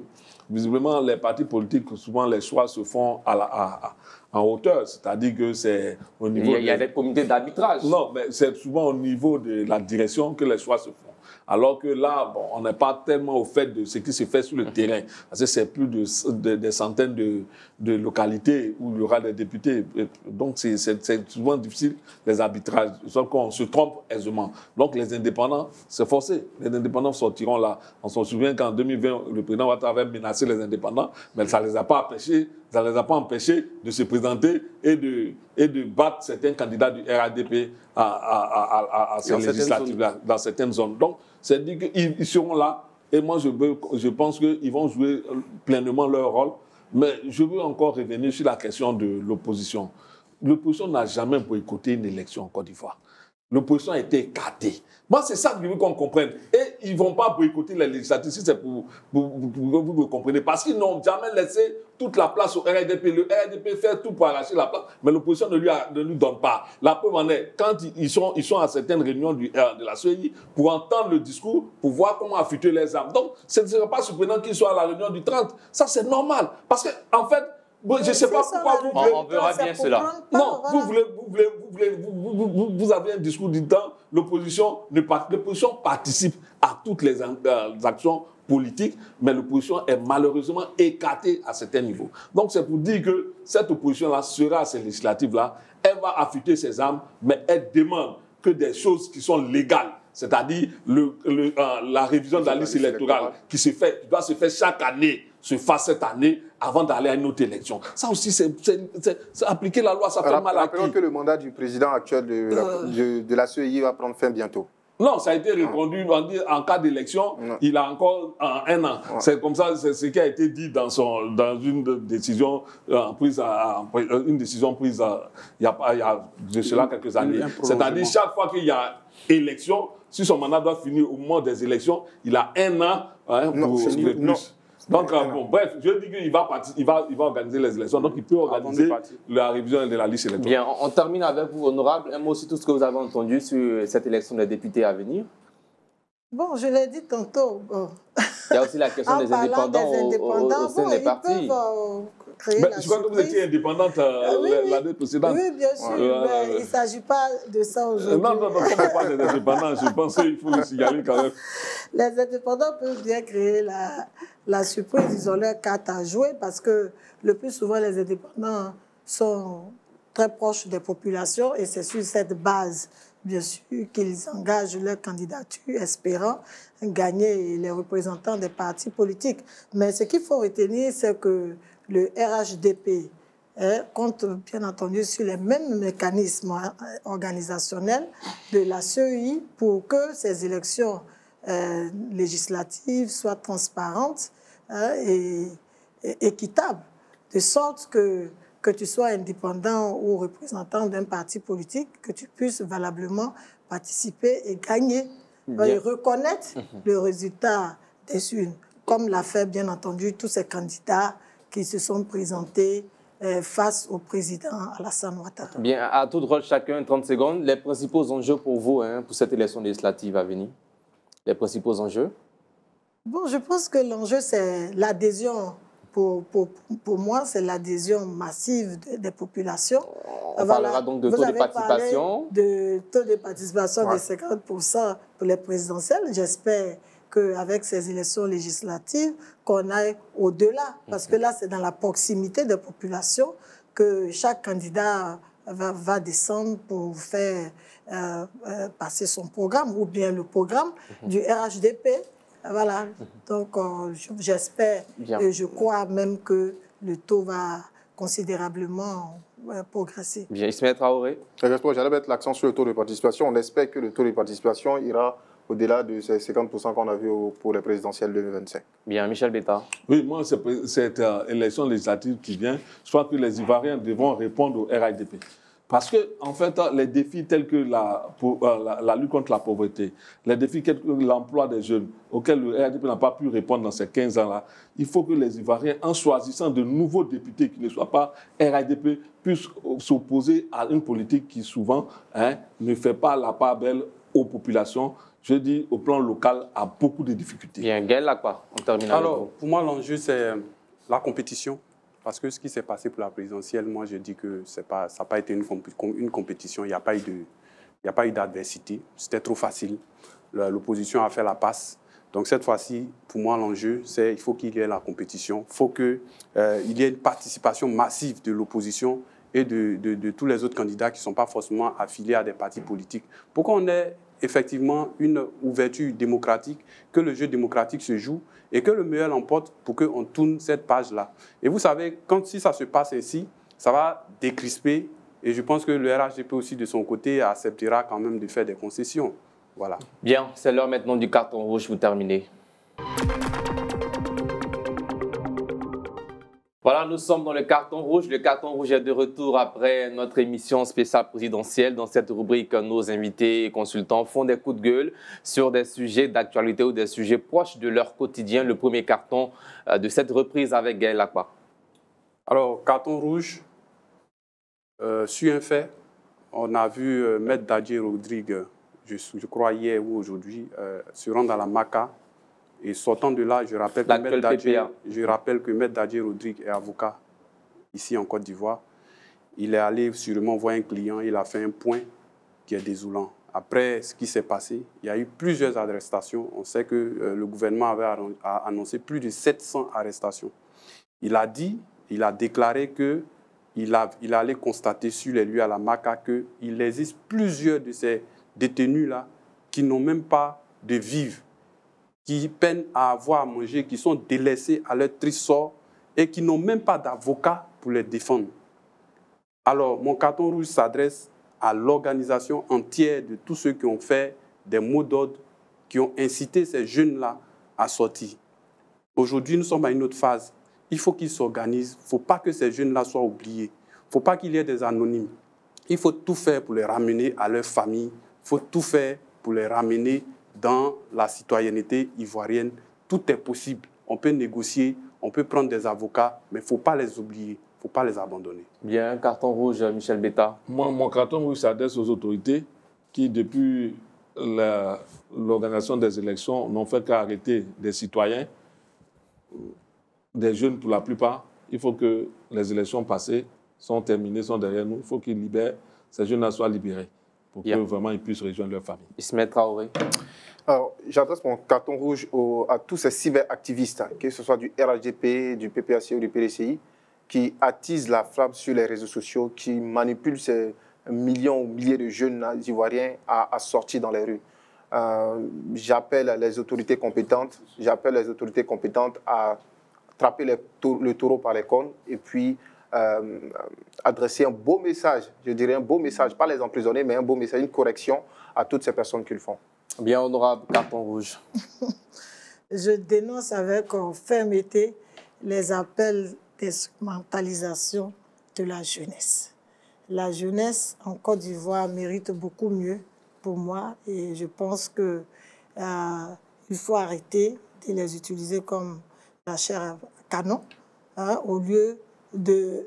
visiblement, les partis politiques, souvent les choix se font en hauteur, c'est-à-dire que c'est au niveau... Il y a des comités d'arbitrage. Non, mais c'est souvent au niveau de la direction que les choix se font. Alors que là, bon, on n'est pas tellement au fait de ce qui se fait sur le terrain. Parce que c'est plus des centaines de localités où il y aura des députés. Donc, c'est souvent difficile, les arbitrages. Sauf qu'on se trompe aisément. Donc, les indépendants, c'est forcé. Les indépendants sortiront là. On se souvient qu'en 2020, le président Ouattara avait menacé les indépendants, mais ça ne les a pas empêchés de se présenter et de battre certains candidats du RADP à ces législatives-là, dans certaines zones. Donc, c'est dit qu'ils seront là, et moi je pense qu'ils vont jouer pleinement leur rôle. Mais je veux encore revenir sur la question de l'opposition. L'opposition n'a jamais boycotté une élection en Côte d'Ivoire. L'opposition a été écartée. Moi, c'est ça que je veux qu'on comprenne. Et ils ne vont pas boycotter les législatives, si c'est pour que vous le compreniez. Parce qu'ils n'ont jamais laissé toute la place au RDP. Le RDP fait tout pour arracher la place, mais l'opposition ne lui donne pas. La preuve en est, quand ils sont à certaines réunions de la CEI pour entendre le discours, pour voir comment affûter les armes. Donc, ce ne serait pas surprenant qu'ils soient à la réunion du 30. Ça, c'est normal. Parce qu'en fait, je ne sais pas pourquoi vous voulez... On verra bien cela. Non, vous avez un discours du temps, l'opposition participe à toutes les actions politiques, mais l'opposition est malheureusement écartée à certains niveaux. Donc c'est pour dire que cette opposition-là sera à ces législatives-là, elle va affûter ses armes, mais elle demande que des choses qui sont légales, c'est-à-dire la révision de la liste électorale qui doit se faire chaque année, se fasse cette année avant d'aller à une autre élection. Ça aussi, c'est appliquer la loi, ça fait mal à qui? Rappelons que le mandat du président actuel de la CEI va prendre fin bientôt. Non, ça a été répondu en cas d'élection, il a encore un an. Ouais. C'est comme ça, c'est ce qui a été dit dans une décision prise il y a de cela quelques années. C'est-à-dire, chaque fois qu'il y a élection, si son mandat doit finir au moment des élections, il a un an pour plus. Donc, bref, je dis qu'il va organiser les élections. Donc, il peut organiser la révision de la liste électorale. Bien, on termine avec vous, honorable. Un mot sur tout ce que vous avez entendu sur cette élection des députés à venir. Bon, je l'ai dit tantôt. Bon. Il y a aussi la question des indépendants au sein des partis. Je crois que vous étiez indépendante l'année précédente. Oui, bien sûr, mais il ne s'agit pas de ça aujourd'hui. Non, comme on parle des indépendants, je pense qu'il faut le signaler quand même. Les indépendants peuvent bien créer la surprise, ils ont leur carte à jouer parce que le plus souvent, les indépendants sont très proches des populations et c'est sur cette base, bien sûr, qu'ils engagent leur candidature, espérant gagner les représentants des partis politiques. Mais ce qu'il faut retenir, c'est que le RHDP compte bien entendu sur les mêmes mécanismes organisationnels de la CEI pour que ces élections législatives soient transparentes et équitables, de sorte que tu sois indépendant ou représentant d'un parti politique, que tu puisses valablement participer et gagner, et reconnaître le résultat des urnes, comme l'a fait bien entendu tous ces candidats qui se sont présentés face au président Alassane Ouattara. Bien, à tout rôle chacun, 30 secondes, les principaux enjeux pour vous, pour cette élection législative à venir? Les principaux enjeux? Bon, je pense que l'enjeu, c'est l'adhésion pour moi, c'est l'adhésion massive des populations. On parlera donc de taux de participation. De taux de participation de 50% pour les présidentielles. J'espère qu'avec ces élections législatives, qu'on aille au-delà. Parce que là, c'est dans la proximité des populations que chaque candidat va descendre pour faire passer son programme ou bien le programme du RHDP. Voilà. Donc, j'espère et je crois même que le taux va considérablement progresser. Bien, Ismaël Traoré. J'allais mettre l'accent sur le taux de participation. On espère que le taux de participation ira au-delà de ces 50% qu'on a vu pour les présidentielles 2025. Bien, Michel Betta. Oui, moi, cette élection législative qui vient, je crois que les Ivoiriens devront répondre au RHDP. Parce que, en fait, les défis tels que la lutte contre la pauvreté, les défis tels que l'emploi des jeunes, auxquels le RHDP n'a pas pu répondre dans ces 15 ans-là, il faut que les Ivoiriens, en choisissant de nouveaux députés qui ne soient pas RHDP, puissent s'opposer à une politique qui, souvent, ne fait pas la part belle aux populations. Je dis, au plan local, a beaucoup de difficultés. Bien, Gaël Lakpa, on termine. Alors, pour moi, l'enjeu, c'est la compétition. Parce que ce qui s'est passé pour la présidentielle, moi, je dis que ça n'a pas été une compétition. Il n'y a pas eu d'adversité. C'était trop facile. L'opposition a fait la passe. Donc, cette fois-ci, pour moi, l'enjeu, c'est qu'il faut qu'il y ait la compétition. Il faut qu'il y ait une participation massive de l'opposition et de tous les autres candidats qui ne sont pas forcément affiliés à des partis politiques. Pour qu'on ait effectivement une ouverture démocratique, que le jeu démocratique se joue et que le meilleur l'emporte pour qu'on tourne cette page-là. Et vous savez, si ça se passe ainsi, ça va décrisper et je pense que le RHDP aussi de son côté acceptera quand même de faire des concessions. Voilà. Bien, c'est l'heure maintenant du carton rouge, vous terminez. Voilà, nous sommes dans le carton rouge. Le carton rouge est de retour après notre émission spéciale présidentielle. Dans cette rubrique, nos invités et consultants font des coups de gueule sur des sujets d'actualité ou des sujets proches de leur quotidien. Le premier carton de cette reprise avec Gaël Lakpa. Alors, carton rouge, sur un fait, on a vu Maître Dadji Rodrigue, je crois hier ou aujourd'hui, se rendre à la MACA. Et sortant de là, je rappelle que Maître Dadji Rodrigue est avocat ici en Côte d'Ivoire. Il est allé sûrement voir un client, il a fait un point qui est désolant. Après ce qui s'est passé, il y a eu plusieurs arrestations. On sait que le gouvernement avait annoncé plus de 700 arrestations. Il a déclaré qu'il allait constater sur les lieux à la MACA qu'il existe plusieurs de ces détenus-là qui n'ont même pas de vivre, qui peinent à avoir à manger, qui sont délaissés à leur triste sort et qui n'ont même pas d'avocat pour les défendre. Alors, mon carton rouge s'adresse à l'organisation entière de tous ceux qui ont fait des mots d'ordre, qui ont incité ces jeunes-là à sortir. Aujourd'hui, nous sommes à une autre phase. Il faut qu'ils s'organisent. Il ne faut pas que ces jeunes-là soient oubliés. Il ne faut pas qu'il y ait des anonymes. Il faut tout faire pour les ramener à leur famille. Il faut tout faire pour les ramener dans la citoyenneté ivoirienne. Tout est possible. On peut négocier, on peut prendre des avocats, mais il ne faut pas les oublier, il ne faut pas les abandonner. Bien, carton rouge, Michel Betta. Moi, mon carton rouge s'adresse aux autorités qui, depuis l'organisation des élections, n'ont fait qu'arrêter des citoyens, des jeunes pour la plupart. Il faut que les élections passées sont terminées, sont derrière nous. Il faut qu'ils libèrent, ces jeunes-là soient libérés pour que vraiment ils puissent rejoindre leur famille. Ismaël Traoré. Alors, j'adresse mon carton rouge à tous ces cyberactivistes, que ce soit du RHDP, du PPAC ou du PDCI, qui attisent la flamme sur les réseaux sociaux, qui manipulent ces millions ou milliers de jeunes ivoiriens à sortir dans les rues. J'appelle les autorités compétentes à attraper le taureau par les cornes et puis adresser un beau message, je dirais un beau message, pas les emprisonner, mais un beau message, une correction à toutes ces personnes qui le font. Bien, honorable, carton rouge. Je dénonce avec fermeté les appels d'instrumentalisation de la jeunesse. La jeunesse en Côte d'Ivoire mérite beaucoup mieux pour moi et je pense qu'il faut arrêter de les utiliser comme la chair à canon au lieu de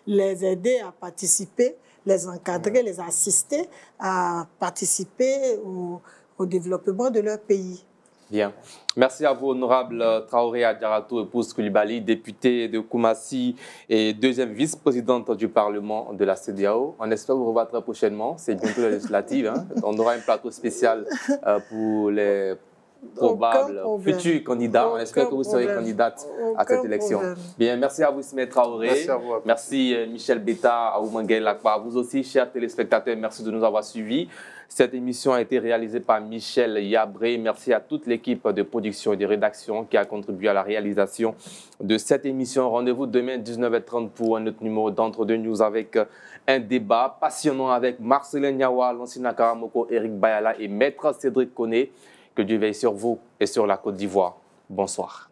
les aider à participer, les encadrer, les assister à participer au développement de leur pays. Bien. Merci à vous, honorable Traoré Adjaratou, épouse Koulibaly, députée de Koumassi et deuxième vice-présidente du Parlement de la CEDEAO. On espère vous revoir très prochainement. C'est bientôt la législative. Hein. On aura un plateau spécial pour les probables futurs candidats. On espère que vous serez candidate à cette élection. Bien, merci à vous, Ismaël Traoré. Merci à vous. Merci Michel Beta, Aoumangel Lakba. Vous aussi, chers téléspectateurs, merci de nous avoir suivis. Cette émission a été réalisée par Michel Yabré. Merci à toute l'équipe de production et de rédaction qui a contribué à la réalisation de cette émission. Rendez-vous demain 19h30 pour un autre numéro d'Entre-deux News avec un débat passionnant avec Marcelin Niawa, Lansina Karamoko, Eric Bayala et Maître Cédric Koné. Que Dieu veille sur vous et sur la Côte d'Ivoire. Bonsoir.